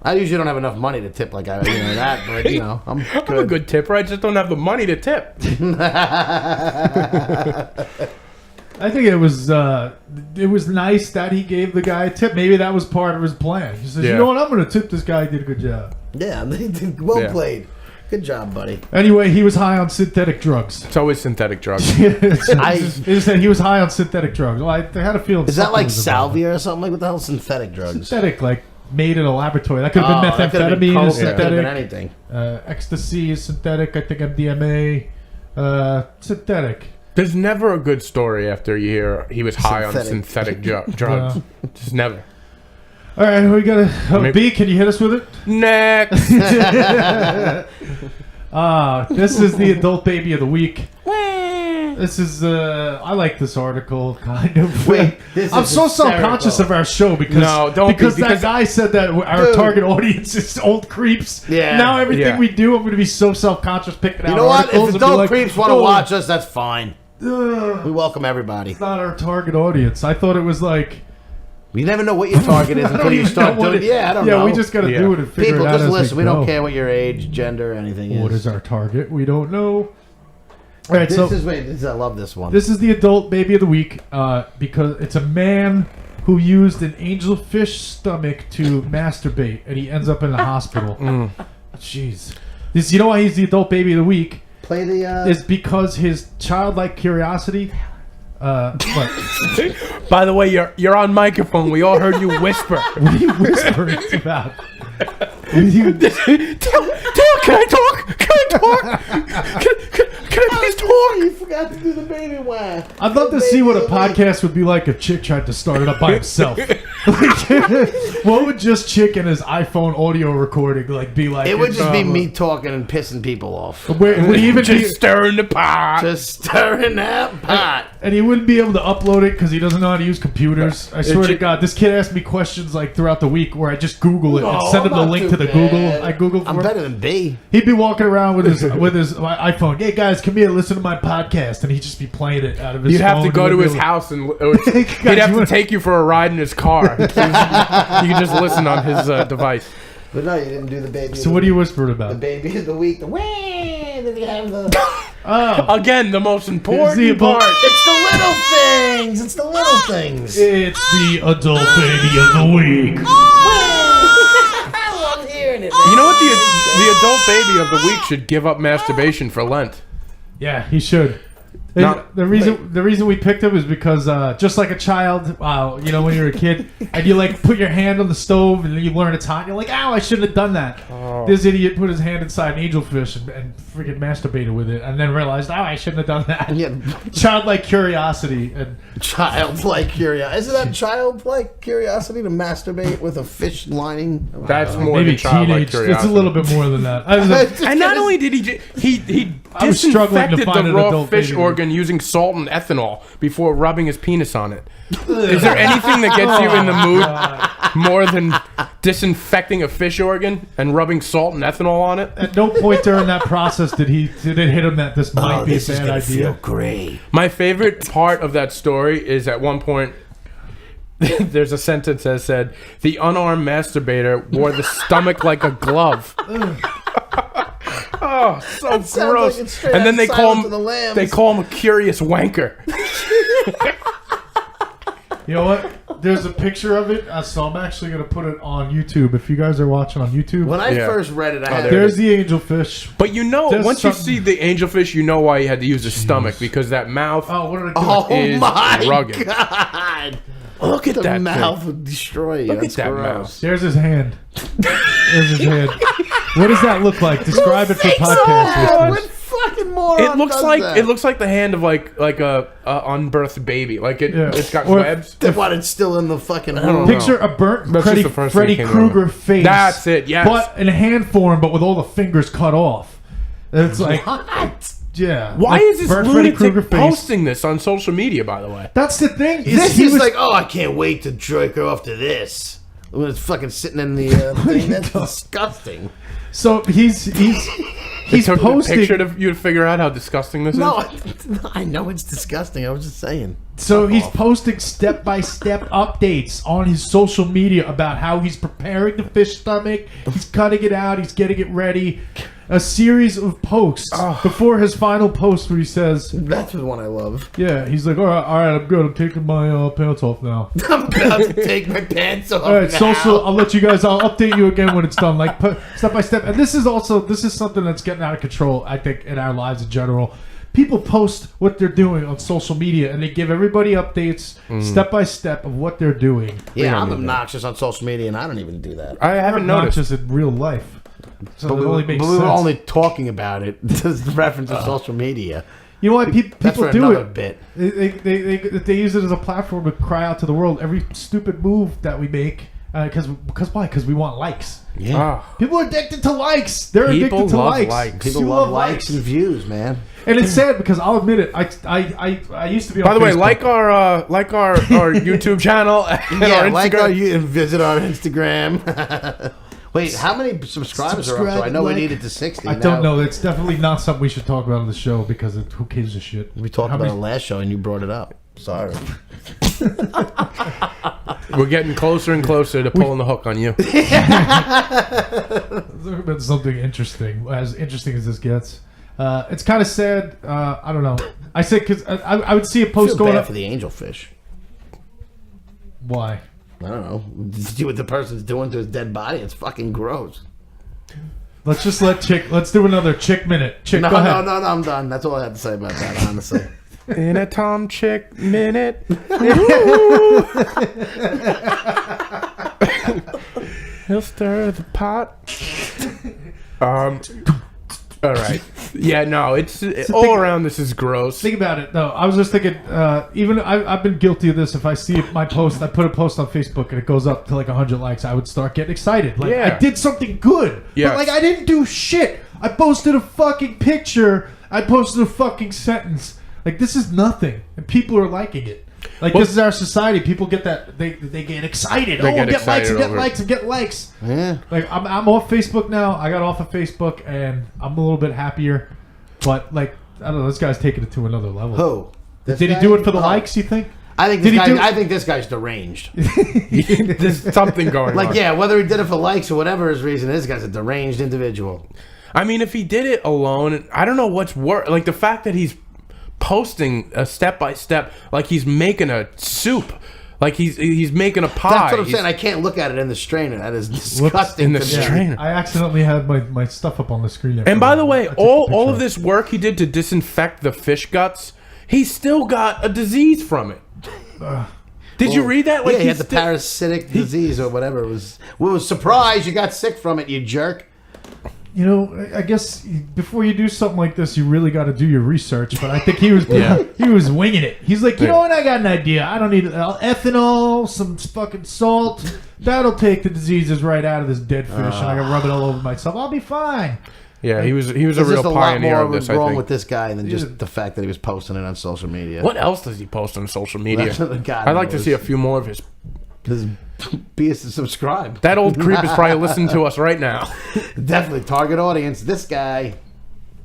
I usually don't have enough money to tip like I, that, but I'm good. I'm a good tipper. I just don't have the money to tip. I think it was nice that he gave the guy a tip. Maybe that was part of his plan. He says, Yeah. you know what, I'm going to tip this guy. He did a good job. Yeah, well Yeah. played. Good job, buddy. Anyway, he was high on synthetic drugs. It's always synthetic drugs. I- He said he was high on synthetic drugs. Well, I had a feeling. Is that something like was involved. salvia or something? Like what the hell is synthetic drugs? Synthetic, like made in a laboratory. That could have been that could have been methamphetamine is coke, that could have been synthetic. anything. Ecstasy is synthetic. I think MDMA. Synthetic. There's never a good story after you hear he was high on synthetic drugs. Just never. All right, we got a Maybe- B. Can you hit us with it? Next. This is the adult baby of the week. This is I like this article kind of. Wait, this I'm is so self-conscious hysterical. of our show because No, don't be, because that because- guy said that our Dude. target audience is old creeps. Yeah. Now everything Yeah. we do, I'm going to be so self-conscious picking out You know what? articles If and be adult like, creeps want to "Oh, watch us, that's fine. ugh, We welcome everybody. it's not our target audience. I thought it was like. We never know what your target is I don't until you even start know what doing. it- Yeah, I don't know. Yeah, we just got to Yeah. do it and figure people it out just as listen. We go. don't care what your age, gender, or anything is. What is our target? We don't know. All right, so I love this one. this is the adult baby of the week because it's a man who used an angelfish stomach to masturbate, and he ends up in the hospital. Jeez, you know why he's the adult baby of the week? Play the. Is because his childlike curiosity. What? By the way, you're on microphone. We all heard you whisper. What are you whispering about? What are you- Tail, can I talk? Can I talk? Can I please talk? You forgot to do the baby wah. I'd love to see what a podcast would be like if Chick tried to start it up by himself. What would just Chick and his iPhone audio recording be like? It would just be me talking and pissing people off. Would he even be, Just stirring the pot. Just stirring that pot. and he wouldn't be able to upload it because he doesn't know how to use computers. I swear to God, this kid asked me questions throughout the week where I just Google it and No, send him the I'm not link too to the bad. Google. I Googled I'm for him. better than B. He'd be walking around with his iPhone. Hey guys, come here, listen to my podcast, and he'd just be playing it out of his. You'd have phone. to go He to wouldn't his be able house and he'd have to take you for a ride in his car. You can just listen on his device. But no, you didn't do the baby. So what are you whispering about? The baby of the week. The wah. Then you have the. Oh, Again, the most Here's important the part. It's the little things. It's the little things. it's the adult baby of the week. I love hearing it. You know what? The adult baby of the week should give up masturbation for Lent. Yeah, he should. No. The reason we picked him is because just like a child, when you're a kid, and you put your hand on the stove and you learn it's hot, you're like, ow, I shouldn't have done that. Oh. This idiot put his hand inside an angelfish and freaking masturbated with it, and then realized, oh, I shouldn't have done that. Yeah. Childlike curiosity and Childlike curiosity. Isn't that childlike curiosity to masturbate with a fish lining? That's more maybe than childlike teenage. curiosity. It's a little bit more than that. And not only did he I was struggling to disinfected find the an raw adult fish baby. organ using salt and ethanol before rubbing his penis on it. Is there anything that gets you in the mood more than disinfecting a fish organ and rubbing salt and ethanol on it? At no point during that process did it hit him that this might be a bad idea. great. My favorite part of that story is at one point there's a sentence that said, "The unarmed masturbator wore the stomach like a glove." Oh, so sounds gross. like it's straight And then out they of call Silence of the him Lambs. they call him a curious wanker. You know what? There's a picture of it, so I'm actually going to put it on YouTube. If you guys are watching on YouTube, When I Yeah. first read it, I had there's the angelfish. But you know, There's once you something- see the angelfish, you know why he had to use his stomach, because that mouth. Oh, what did I do? Oh is my rugged. god! Look at The that mouth thing. would destroy you. Look at That's that gross. mouth. There's his hand. There's his hand. What does that look like? Describe it for podcast What listeners. fucking moron It looks does like that? the hand of like a unbirthed baby. Like Yeah. it's got Or- webs. What? It's still in the fucking. don't know. Picture a burnt That's Freddy, just the first thing Freddy that came to Krueger mind. face. That's it, yes. But in hand form, but with all the fingers cut off. It's like, What? yeah. Why like is this burnt Freddy Krueger lunatic face. posting this on social media? By the way, That's the thing. This he is was like, oh, I can't wait to jerk her off to this. When it's fucking sitting in the thing, that's disgusting. so he's They took the posting. picture to you to figure out how disgusting this No, is. I know it's disgusting. I was just saying. So Fuck he's off. posting step-by-step updates on his social media about how he's preparing the fish stomach, he's cutting it out, he's getting it ready. A series of posts before his final post where he says, That's the one I love. yeah, he's like, all right, I'm good. I'm taking my pants off now. I'm about to take my pants off. All right, now. social. I'll let you guys. I'll update you again when it's done. Like step by step. And this is something that's getting out of control. I think in our lives in general, people post what they're doing on social media, and they give everybody updates step by step of what they're doing. Yeah, I'm obnoxious on social media, and I don't even do that. I haven't Not noticed. just in real life. So But it we, only were, makes but we were sense. only talking about it. This reference to social media. You know why That's people for do another it? bit. They use it as a platform to cry out to the world every stupid move that we make. Because why? Because we want likes. Yeah. Ah, People are addicted to likes. They're People addicted to love likes. likes. People You love likes and views, man. And it's sad because I'll admit it. I used to be on by the way, Facebook. like our YouTube channel and Yeah, our like Instagram. you and visit our Instagram. Wait, how many subscribers are up to? I know we needed to 60. I now. don't know. It's definitely not something we should talk about on the show because who gives a shit? We talked How about it many- last show and you brought it up. Sorry. We're getting closer and closer to pulling the hook on you. Talk about something interesting, as interesting as this gets. It's kind of sad. I don't know. I said because I would see a I post feel going bad up. for the angelfish. Why? I don't know. See what the person's doing to his dead body. It's fucking gross. Let's just let Chick. Let's do another Chick minute. Chick, No, go ahead. no, I'm done. That's all I have to say about that, honestly. In a Tom Chick minute. He'll stir the pot. All right. Yeah, no, it's all around. This is gross. Think about it, though. I was just thinking, even I've been guilty of this. If I see my post, I put a post on Facebook and it goes up to like 100 likes, I would start getting excited. Like, Yeah. I did something good. Yes. But, like, I didn't do shit. I posted a fucking picture. I posted a fucking sentence. Like, this is nothing. And people are liking it. Like, Well- this is our society. People get that. They get excited. They get get likes excited and get over it. likes and get likes. Yeah. Like, I'm off Facebook now. I got off of Facebook and I'm a little bit happier. But, like, I don't know. This guy's taking it to another level. Who? This Did he guy? do it for the Oh. likes, you think? I think Did this he do- guy. I think this guy's deranged. There's something going Like, on. yeah, whether he did it for likes or whatever his reason is, this guy's a deranged individual. I mean, if he did it alone, I don't know what's worse. Like the fact that he's posting a step by step, like he's making a soup, like he's making a pie. That's what I'm He's saying. I can't look at it in the strainer. That is disgusting. in the to me. strainer. I accidentally had my stuff up on the screen there. And by the way, I took a all picture of this work he did to disinfect the fish guts, he still got a disease from it. Did you read that? Yeah, he he had the still- parasitic disease or whatever it was. We were surprised you got sick from it, you jerk. You know, I guess before you do something like this, you really got to do your research. But I think he was he was winging it. He's like, you know what? I got an idea. I don't need ethanol, some fucking salt. That'll take the diseases right out of this dead fish, and I can rub it all over myself. I'll be fine. Yeah, he was a There's real just a lot pioneer more of this. I wrong think. with this guy than just the fact that he was posting it on social media. What else does he post on social media? That's what God I'd like to knows. see a few more of his. Because be us to subscribe. That old creep is probably listening to us right now. Definitely target audience. This guy.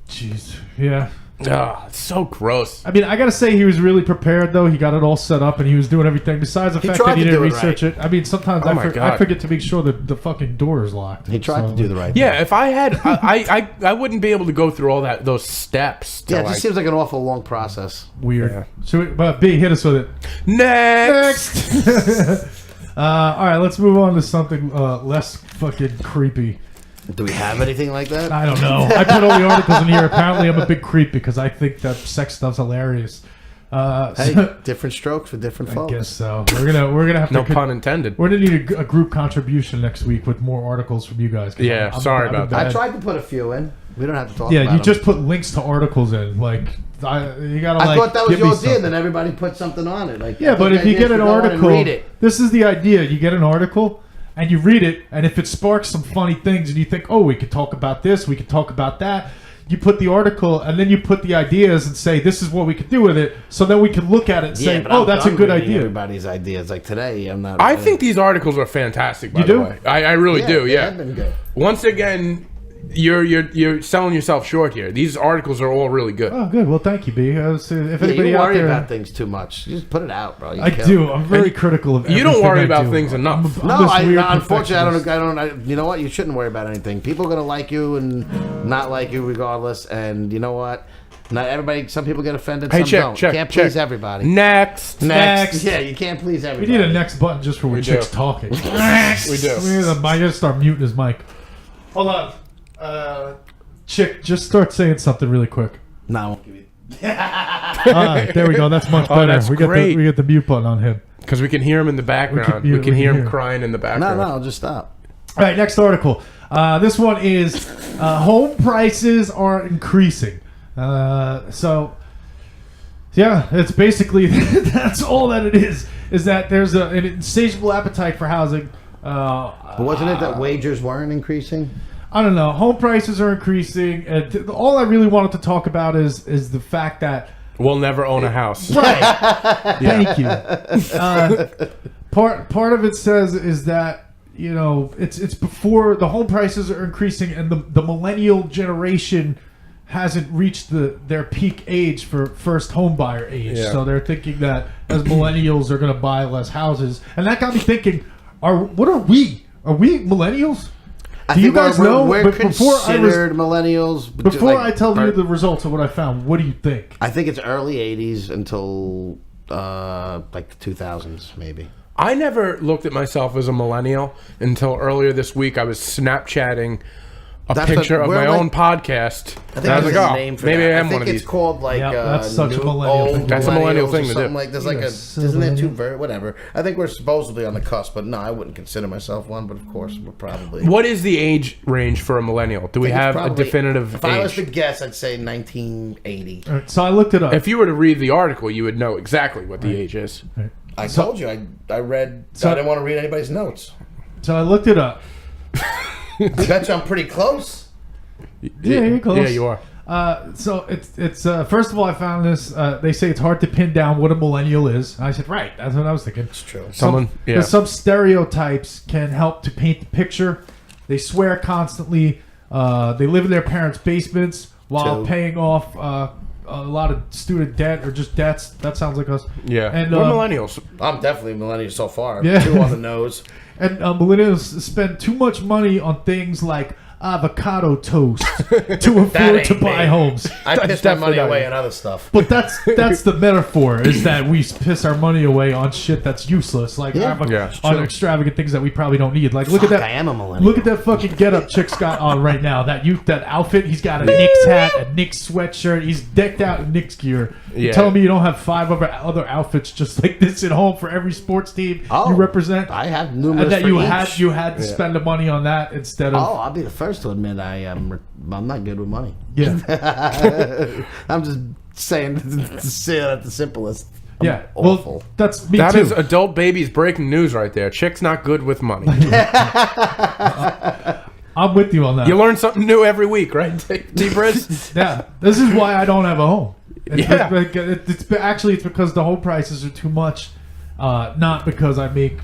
Jeez, yeah. It's so gross. I mean, I gotta say he was really prepared though. He got it all set up and he was doing everything. Besides the fact tried that he to didn't do it research right. it. I mean, sometimes Oh my I God. forget to make sure that the fucking door is locked. He tried to do the right thing. Yeah, if I had, I wouldn't be able to go through all those steps. To Yeah, it just seems like an awful long process. Weird. Yeah. Should we, but B, hit us with it. Next. All right, let's move on to something less fucking creepy. Do we have anything like that? I don't know. I put all the articles in here. Apparently, I'm a big creep because I think that sex stuff's hilarious. Hey, different strokes for different I folks. guess so. We're gonna have to. No pun intended. We're gonna need a group contribution next week with more articles from you guys. 'Cause Yeah, sorry about that. I tried to put a few in. We don't have to talk Yeah, about you them. just put links to articles in. Like, you gotta I like. thought that was give me your idea. something. Then everybody put something on it. Like, Yeah, I but thought if the you idea get is an to go in and article, read it. this is the idea. You get an article and you read it, and if it sparks some funny things, and you think, oh, we could talk about this, we could talk about that. You put the article, and then you put the ideas and say, this is what we could do with it. So then we can look at it and say, but oh, I'm that's a done good reading idea. Everybody's ideas. Like today, I'm not. I think these articles are fantastic. By You the do? way, I really do. they Yeah. have been good. Once again, you're selling yourself short here. These articles are all really good. Oh, good. Well, thank you, B. If Yeah, anybody you out worry there, about things too much. You just put it out, bro. You I kill do. it. I'm very critical of You don't everything worry I about do. things enough. I'm No, this weird unfortunately, perfectionist. you know what? You shouldn't worry about anything. People are gonna like you and not like you regardless. And you know what? Not everybody. Some people get offended. Hey, Some check, don't. check, Can't check. please everybody. Next. Next. Yeah, you can't please We everybody. need a next button just for when We chicks do. talking. We do. I gotta start muting his mic. Hold on. Chick, just start saying something really quick. No, I won't give you. There we go. That's much better. that's we got great. we got the mute button on him. Because we can hear him in the background. We We can can hear him hear. crying in the No, background. no, just stop. All right, next article. This one is home prices are increasing. So, yeah, it's basically that's all that it is. Is that there's an insatiable appetite for housing. But wasn't it that wagers weren't increasing? I don't know. Home prices are increasing. And all I really wanted to talk about is the fact that We'll never own a house. right. Thank you. Part of it says is that it's before the home prices are increasing and the millennial generation hasn't reached their peak age for first home buyer age. Yeah. So they're thinking that as millennials are going to buy less houses, and that got me thinking: what are we? Are we millennials? Do you guys know? We're But considered millennials. but before like, I tell you the results of what I found, what do you think? I think it's early '80s until like the 2000s, maybe. I never looked at myself as a millennial until earlier this week. I was Snapchatting a That's picture what- of we're my like- own podcast. I think And I was there's like, a oh, name for maybe that. I am think one of it's these. called like Yep, that's such a new, millennial old thing. That's a millennial millennials thing or to something do. like there's like Yes, isn't there two millennial. whatever? I think we're supposedly on the cusp, but no, I wouldn't consider myself one. But of course, we're probably. What is the age range for a millennial? Do we It's have a probably- definitive If I was to age? guess, I'd say 1980. All right, so I looked it up. If you were to read the article, you would know exactly what the age is. I told you, I read. So- I didn't want to read anybody's notes. So I looked it up. I bet you I'm pretty close. Yeah, you're close. Yeah, you are. So it's first of all, I found this. They say it's hard to pin down what a millennial is. And I said, right, that's what I was thinking. It's true. Someone, yeah. Some stereotypes can help to paint the picture. They swear constantly. They live in their parents' basements while Two. paying off a lot of student debt or just debts. That sounds like us. Yeah, And, we're um, millennials. I'm definitely a millennial so far. Yeah. 2 on the nose. And millennials spend too much money on things like avocado toast to afford ain't to buy me. homes. I piss my definitely money not away it. on other stuff. But that's the metaphor, is that we piss our money away on shit that's useless, like Yeah. Yeah, it's on true. extravagant things that we probably don't need. Like look at Fuck, that. I am a millennial. Look at that fucking getup Chick's got on right now. That outfit. He's got a Knicks hat, a Knicks sweatshirt. He's decked out in Knicks gear. You're Yeah. telling me you don't have 5 other outfits just like this at home for every sports team Oh, you represent? I have numerous. And that for each. you had to spend the money on that instead of Oh, I'll be the first to admit I'm not good with money. yeah. I'm just saying to say it at the simplest. I'm Yeah, awful. well, that's me That too. is adult babies breaking news right there. Chick's not good with money. I'm with you on that. You learn something new every week, right, T-Briz? Yeah, this is why I don't have a home. Yeah. It's because the home prices are too much, not because I make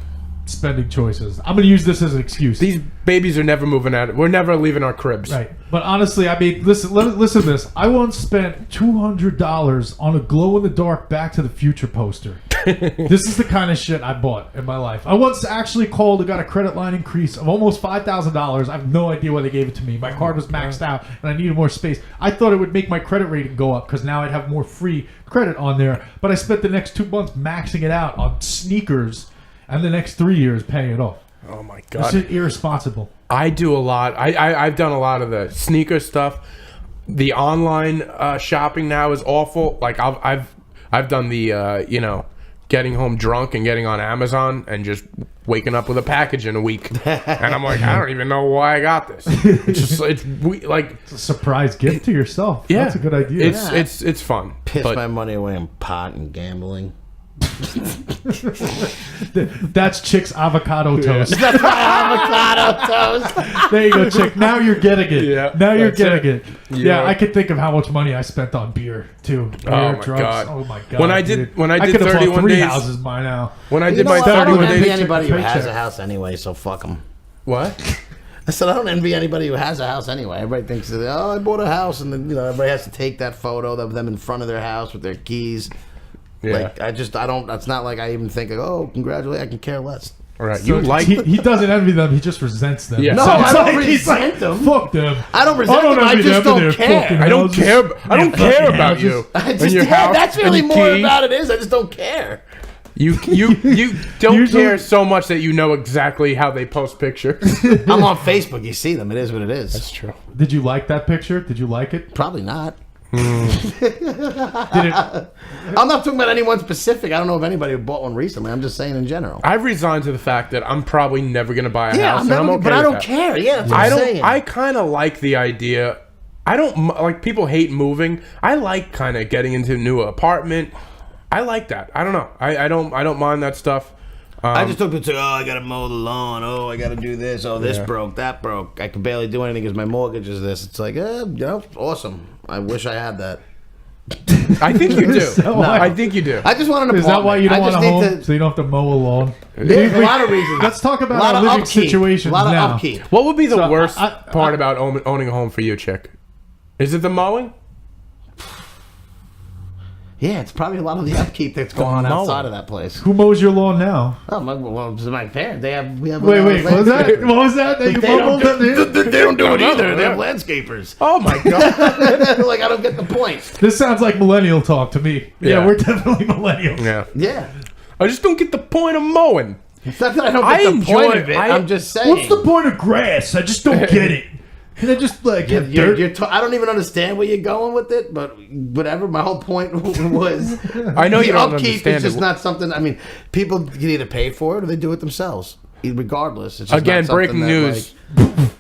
spending choices. I'm going to use this as an excuse. These babies are never moving out. We're never leaving our cribs. Right. But honestly, I mean, listen to this. I once spent $200 on a glow-in-the-dark Back to the Future poster. This is the kind of shit I bought in my life. I once actually called and got a credit line increase of almost $5,000. I have no idea why they gave it to me. My card was maxed out, and I needed more space. I thought it would make my credit rating go up because now I'd have more free credit on there. But I spent the next 2 months maxing it out on sneakers, and the next 3 years paying it off. Oh my That's god. just irresponsible. I do a lot. I've done a lot of the sneaker stuff. The online shopping now is awful. Like I've done the getting home drunk and getting on Amazon and just waking up with a package in a week. And I'm like, I don't even know why I got this. It's It's a surprise gift to yourself. yeah, That's a good idea. It's fun. Piss But my money away on pot and gambling. That's Chick's avocado toast. That's my avocado toast. There you go, Chick. Now you're getting it. Yeah, now you're that's getting it. it. Yeah, Yeah. I could think of how much money I spent on beer too. Beer, Oh, my drugs. God. Oh my god. When I dude. did- when I did could have bought 31 3 days- houses by now. when I You did know my what? I don't 31 envy days. anybody who paycheck. has a house anyway, so fuck them. What? I said I don't envy anybody who has a house anyway. Everybody thinks that, I bought a house, and then everybody has to take that photo of them in front of their house with their keys. Yeah. Like I don't. It's not like I even think congratulations. I can care less. All right. So You like he doesn't envy them. He just resents them. Yeah. No, So I it's don't like he's resent like, them. Fuck them. I don't resent them. I envy just them and don't their care. fucking I don't houses. care. I don't Their care fucking about houses. you. I and just, your house that's and really your more key. about it. I just don't care. You don't Usually- care so much that you know exactly how they post pictures. I'm on Facebook. You see them. It is what it is. That's true. Did you like that picture? Did you like it? Probably not. Did it? I'm not talking about anyone specific. I don't know if anybody bought one recently. I'm just saying in general. I've resigned to the fact that I'm probably never going to buy a Yeah, house. I'm and I'm never, okay but I with don't that. care. Yeah, that's what I I'm don't. saying. I kind of like the idea. I don't like people hate moving. I like kind of getting into a new apartment. I like that. I don't know. I don't mind that stuff. I just took it to, I gotta mow the lawn. Oh, I gotta do this. Oh, this Yeah. broke, that broke. I could barely do anything because my mortgage is this. It's like, awesome. I wish I had that. I think you do. So why? I think you do. I just want an Is apartment. that why you don't I want just a need home? So you don't have to mow a lawn? Yeah, a lot of reasons. Let's talk a about lot our of living upkeep. situations A lot of now. upkeep. What would be the So, worst I- part about owning a home for you, Chick? Is it the mowing? Yeah, it's probably a lot of the upkeep that's going on mowing. outside of that place. Who mows your lawn now? Oh, my parents. We have. Wait, what was that? What was that? That you They don't, mumbled at me? they don't do it either. They Yeah. have landscapers. Oh my god. Like I don't get the point. This sounds like millennial talk to me. Yeah, Yeah. we're definitely millennials. Yeah. Yeah, I just don't get the point of mowing. it's not that I don't I get the enjoy point it. of it. I- I'm just saying. What's the point of grass? I just don't get it. Can I just like have You're, dirt? I don't even understand where you're going with it, but whatever. My whole point was, I know the you don't upkeep understand is just it. not something. I mean, people can either pay for it or they do it themselves. Regardless, it's just Again, not something breaking that, news. like-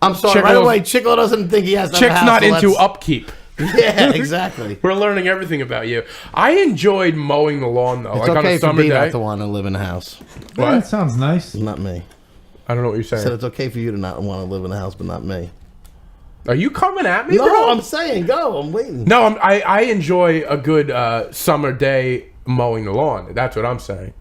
I'm sorry. Chick right will- away, Chickle doesn't think he has to have a Chick's house, not so into let's- upkeep. Yeah, exactly. We're learning everything about you. I enjoyed mowing the lawn though, It's like on okay a for summer me day. not to want to live in a house. Yeah, What? that sounds nice. Not me. I don't know what you're I said saying. it's okay for you to not want to live in a house, but not me. Are you coming at me, No, bro? I'm saying go. I'm waiting. No, I enjoy a good summer day mowing the lawn. That's what I'm saying.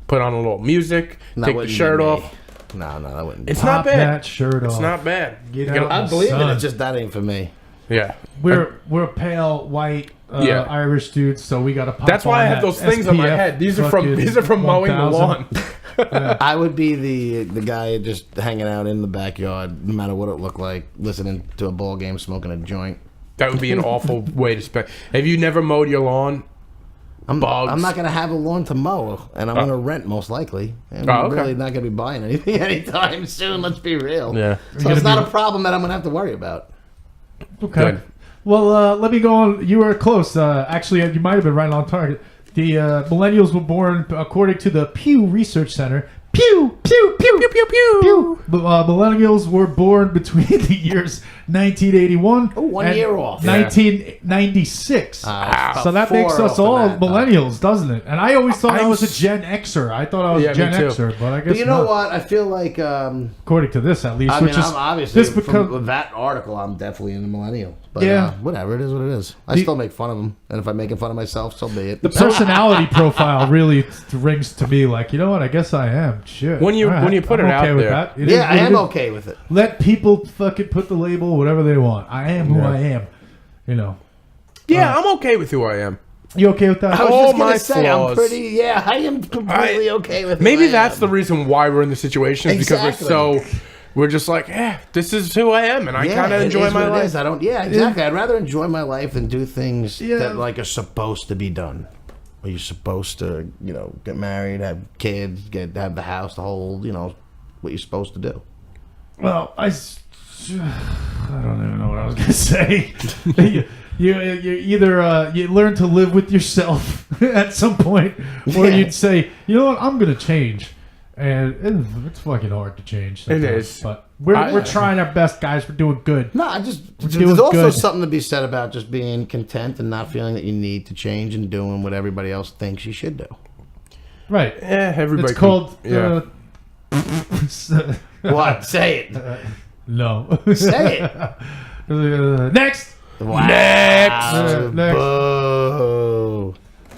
Put on a little music, That take the wouldn't shirt be me. off. No, that wouldn't. Be It's me. not Pop bad. that shirt off. It's not bad. Get You out. I believe Son. it. It's just that ain't for me. Yeah. We're pale white Yeah. Irish dudes, so we got to pop. That's why I on have that those things on my SPF head. These are fucking from mowing the 1000. lawn. I would be the guy just hanging out in the backyard, no matter what it looked like, listening to a ball game, smoking a joint. That would be an awful way to spend. Have you never mowed your lawn? I'm Bugs. not gonna have a lawn to mow, and I'm gonna rent most likely. And Oh, I'm okay. really not gonna be buying anything anytime soon. Let's be real. Yeah. So it's not a problem that I'm gonna have to worry about. Okay. Good. Well, let me go on. You were close. Actually, you might have been right on target. The millennials were born, according to the Pew Research Center. Pew, pew, pew, pew, pew, pew. Millennials were born between the years 1981. Oh, 1 and year off. 1996. So that makes us all millennials, doesn't it? And I always thought I was a Gen Xer. I thought I was a Gen Xer, but I guess But you know not. what? I feel like, according to this at least, I which mean, is I'm obviously this from that article, I'm definitely in the millennial. But whatever, it is what it is. I still make fun of them, and if I'm making fun of myself, so be it. the personality profile really rings to me like, you know what? I guess I am. Shit. When you put it out with there. that. It Yeah, I am is. okay with it. Let people fucking put the label whatever they want. I am who I am. You know. Yeah, I'm okay with who I am. You okay with that? I was All just gonna my say, flaws. I'm pretty. Yeah, I am completely okay with it. Maybe that's the reason why we're in the situation is because Exactly. we're just like, this is who I am, and I kind of enjoy my life. I don't. Yeah, exactly. I'd rather enjoy my life than do things that like are supposed to be done. Where you're supposed to, get married, have kids, have the house, the whole, what you're supposed to do. Well, I don't even know what I was gonna say. you either you learn to live with yourself at some point, or you'd say, you know what, I'm gonna change, and it's fucking hard to change. It is, but we're trying our best, guys. We're doing good. No, there's also something to be said about just being content and not feeling that you need to change and doing what everybody else thinks you should do. Right. Everybody. It's called. What? Say it. No. Say it. Next. Wow. Next. Boo.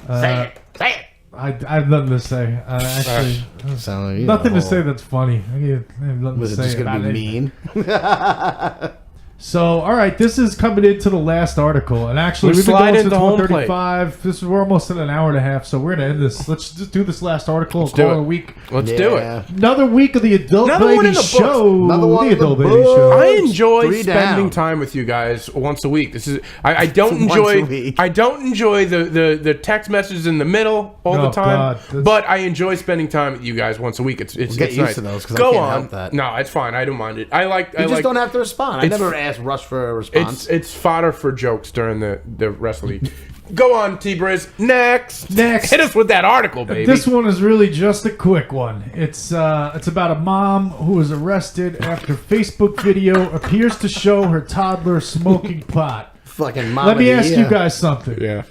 Say it. Say it. I have nothing to say. Actually, nothing to say that's funny. I have nothing Was to it say just going about to be anything. mean? So, all right, this is coming into the last article, and actually, We're we've been going sliding since the home 1:35. We're almost in an hour and a half, so we're gonna end this. Let's just do this last article. Let's and call do it it. a week. Let's do it. Another week of the Adult Another one Baby in the books. Show. Another one the in the Adult Baby books. Show. I enjoy 3 spending down. time with you guys once a week. This is I don't Once a enjoy week. I don't enjoy the text messages in the middle all the Oh, time. God, that's- but I enjoy spending time with you guys once a week. It's Get it's used nice. to those, 'cause I Go can't on. help that. No, it's fine. I don't mind it. I You just don't have to respond. I it's- never asked Russ for a response. It's fodder for jokes during the rest of the week. Go on, T-Briz. Next. Hit us with that article, baby. This one is really just a quick one. It's about a mom who was arrested after Facebook video appears to show her toddler smoking pot. Fucking mom. Let me ask you guys something. Yeah.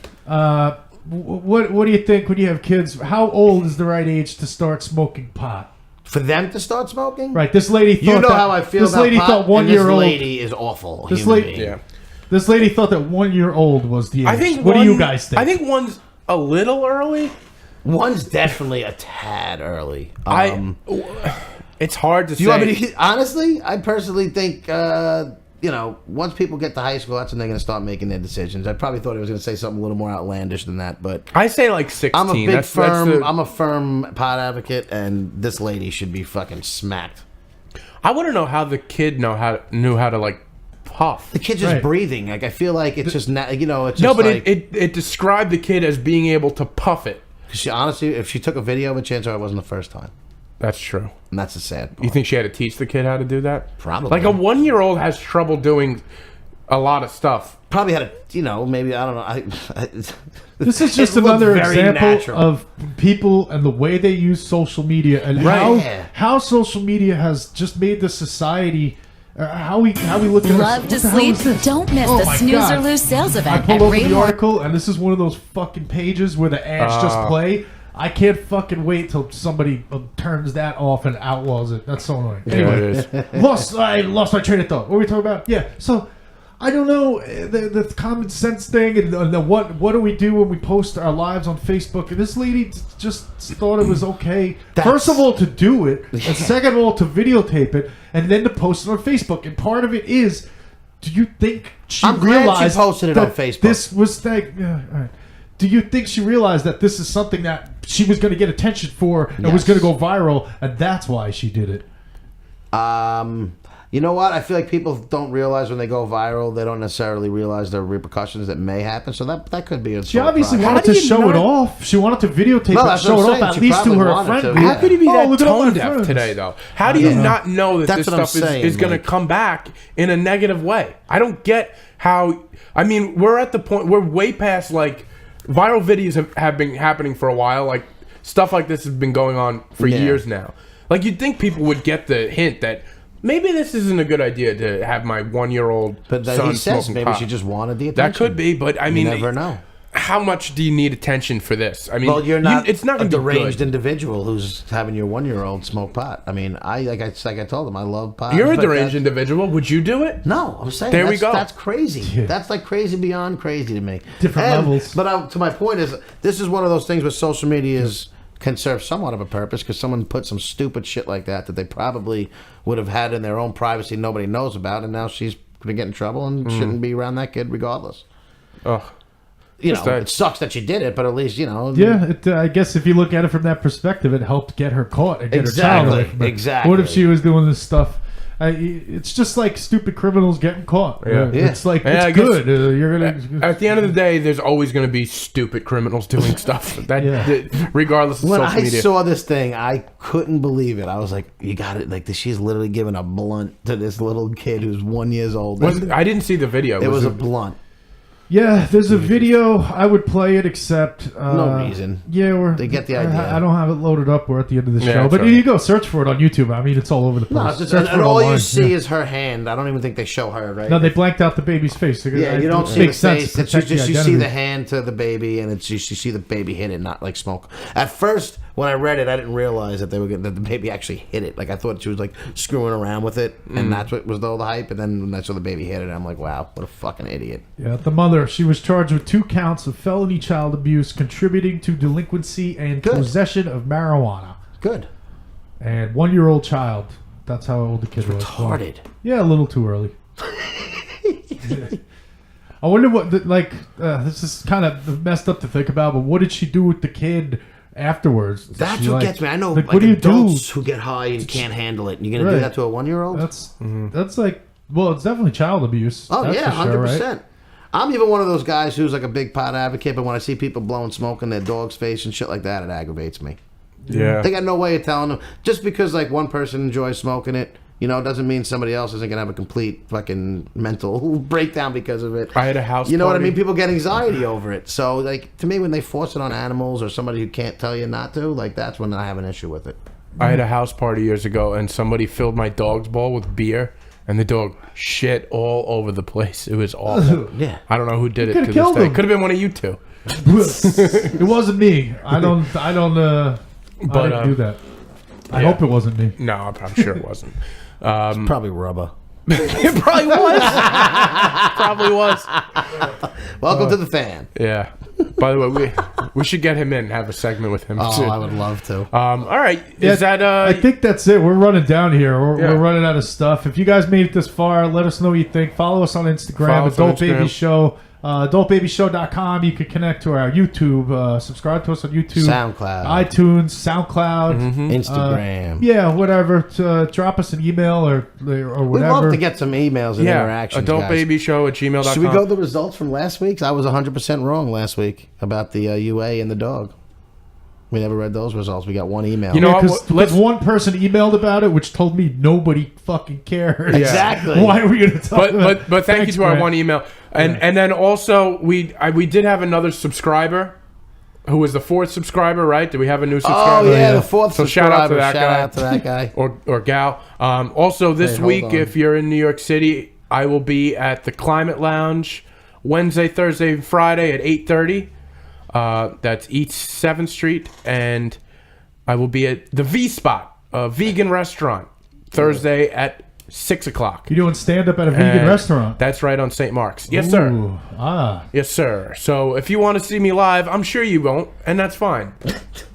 What do you think when you have kids? How old is the right age to start smoking pot? For them to start smoking? Right. This lady thought You know that, how I feel this about lady pot, thought and this 1-year-old. lady is awful. This human lady- being. Yeah. This lady thought that 1-year-old was the age. I think what do you guys think? I think one's a little early. One's definitely a tad early. It's hard to Do you want say. me to, honestly, I personally think, once people get to high school, that's when they're going to start making their decisions. I probably thought I was going to say something a little more outlandish than that, but I say like 16. I'm a big That's I'm a firm pot advocate, and this lady should be fucking smacked. I want to know how the kid knew how to like puff. The kid's just Right. breathing. Like I feel like it's just not, it's just No, but like, it described the kid as being able to puff it. she honestly, if she took a video of it, chances are it wasn't the first time, That's true. and that's a sad part. You think she had to teach the kid how to do that? Probably. Like a 1-year-old has trouble doing a lot of stuff. Probably had a, maybe I don't know. This is just It looked another very example natural. of people and the way they use social media and Right. how social media has just made the society. How we look at Love what to the hell sleep? is this? Don't miss Oh the my Snooze God. or Lose sales I event pulled at open the Raymore. article, and this is one of those fucking pages where the ads just play. I can't fucking wait till somebody turns that off and outlaws it. That's so annoying. Anyway, I lost my train of thought. What were we talking about? Yeah, so I don't know the common sense thing and the what do we do when we post our lives on Facebook? And this lady just thought it was okay. First of all, to do it, and second of all, to videotape it, and then to post it on Facebook. And part of it is, do you think she I'm glad she realized posted it that on Facebook. This was all right. Do you think she realized that this is something that she was going to get attention for and was Yes. going to go viral, and that's why she did it? You know what? I feel like people don't realize when they go viral, they don't necessarily realize the repercussions that may happen. So that could be a She sort of obviously problem. wanted to show it off. She wanted to videotape No, it, that's show what it I'm off saying. at She least to probably her wanted friend. to, How could he be that look at all my tone deaf friends. today, though? How do you not know that That's this what I'm stuff is saying, going to like- come back in a negative way? I don't get how. I mean, we're at the point. We're way past like viral videos have been happening for a while. Like stuff like this has been going on for Yeah. years now. Like you'd think people would get the hint that maybe this isn't a good idea to have my 1-year-old But son he says smoking maybe pot. she just wanted the attention. That could be, but I mean, You never know. How much do you need attention for this? I mean, Well, you're not it's not a going to be deranged good. individual who's having your 1-year-old smoke pot. I mean, like I told him, I love pot. You're a but deranged that- individual. Would you do it? No, I'm saying There we that's, go. That's crazy. Yeah. That's like crazy beyond crazy to me. Different levels. But to my point is, this is one of those things where social media can serve somewhat of a purpose because someone put some stupid shit like that they probably would have had in their own privacy nobody knows about, and now she's going to get in trouble and shouldn't be around that kid regardless. Ugh. You know, Just that- it sucks that she did it, but at least, you know. Yeah, I guess if you look at it from that perspective, it helped get her caught and get her child away from her. Exactly. What if she was doing this stuff? It's just like stupid criminals getting caught. Yeah. It's like, Yeah, I it's guess- good. You're gonna. At the end of the day, there's always going to be stupid criminals doing stuff. Yeah. Regardless of When social I media. saw this thing, I couldn't believe it. I was like, "You got it!" Like she's literally giving a blunt to this little kid who's 1 year old. I didn't see the video. It was a blunt. Yeah, there's a video. I would play it, except No reason. Yeah, They get the idea. I don't have it loaded up. We're at the end of the Yeah, show, that's but right. here you go. Search for it on YouTube. I mean, it's all over the place. No, it's just, Search and for it all you online. see Yeah. is her hand. I don't even think they show her, right? No, they blanked out the baby's face. Yeah, you don't see Makes the sense face. to It's protect just the you see identity. the hand to the baby, and it's you see the baby hit it, not like smoke. At first, when I read it, I didn't realize that that the baby actually hit it. Like I thought she was like screwing around with it, and that's what was the hype. And then when I saw the baby hit it, I'm like, wow, what a fucking idiot. Yeah, the mother. She was charged with 2 counts of felony child abuse, contributing to delinquency and Good. possession of marijuana. Good. And 1-year-old child. That's how old the kid was. Retarded. Yeah, a little too early. I wonder what, this is kind of messed up to think about, but what did she do with the kid afterwards? Did That's she, what gets me. I know like, like what do you do? adults who get high and can't handle it. And you're gonna do Right. that to a 1-year-old? That's like, well, it's definitely child abuse. Oh that's yeah, for sure, 100%. right? I'm even one of those guys who's like a big pot advocate, but when I see people blowing smoke in their dog's face and shit like that, it aggravates me. Yeah. They got no way of telling them. Just because like one person enjoys smoking it, you know, doesn't mean somebody else isn't gonna have a complete fucking mental breakdown because of it. I had a house You know what I party. mean? People get anxiety over it. So like to me, when they force it on animals or somebody who can't tell you not to, like that's when I have an issue with it. I had a house party years ago, and somebody filled my dog's bowl with beer, and the dog shit all over the place. It was awful. Yeah. I don't know who did it could've to this killed day. him. Could have been one of you two. It wasn't me. I don't I But, didn't do that. I yeah. hope it wasn't me. No, I'm sure it wasn't. Probably rubber. It probably was. Probably was. Welcome to the fan. Yeah. By the way, we should get him in and have a segment with him. Oh, too. I would love to. All right. Yeah, Is that I think that's it. We're running down here. Yeah. We're running out of stuff. If you guys made it this far, let us know what you think. Follow us on Instagram, Follow us on Adult Baby Instagram. Show. AdultBabyShow.com. You can connect to our YouTube. Subscribe to us on YouTube, SoundCloud. iTunes, SoundCloud. Mm-hmm. Instagram. Yeah, whatever. Drop us an email or We'd whatever. love to get some emails and yeah, interactions, guys. adultbabyshow@gmail.com. Should we go the results from last week's? I was 100% wrong last week about the UA and the dog. We never read those results. We got one email. You know, Because let's- one person emailed about it, which told me nobody fucking cares. Exactly. Why are we going to talk about it? But thank Thanks, you to our Grant. one email, and then also we did have another subscriber, who was the 4th subscriber, right? Did we have a new Oh subscriber? yeah, the 4th So subscriber. shout out to that Shout guy. out to that guy. or gal. Also, this Hey, hold week, on. if you're in New York City, I will be at the Climate Lounge Wednesday, Thursday, and Friday at 8:30. That's East 7th Street, and I will be at the V Spot, a vegan restaurant, Thursday at 6 o'clock. You're doing stand-up at a vegan And restaurant. That's right, on St. Mark's. Yes, sir. Ooh, Yes, sir. So if you want to see me live, I'm sure you won't, and that's fine.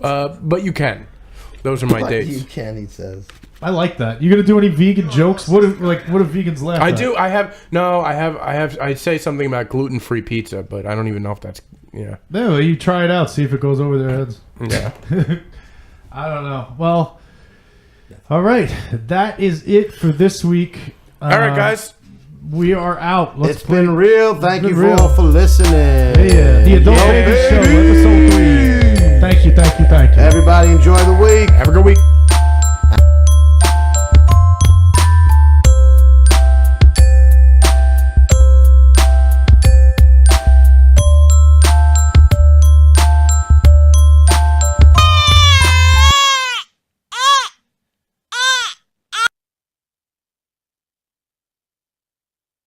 But you can. Those are my But dates. you can, he says. I like that. You gonna do any vegan jokes? What do vegans laugh I at? do. I say something about gluten-free pizza, but I don't even know if that's yeah. No, you try it out. See if it goes over their heads. Yeah. I don't know. Well, all right. That is it for this week. All right, guys. We are out. Let's It's play. been real. Thank been you real. all for listening. Yeah, the Adult Baby Show, episode 3. Thank you. Everybody enjoy the week.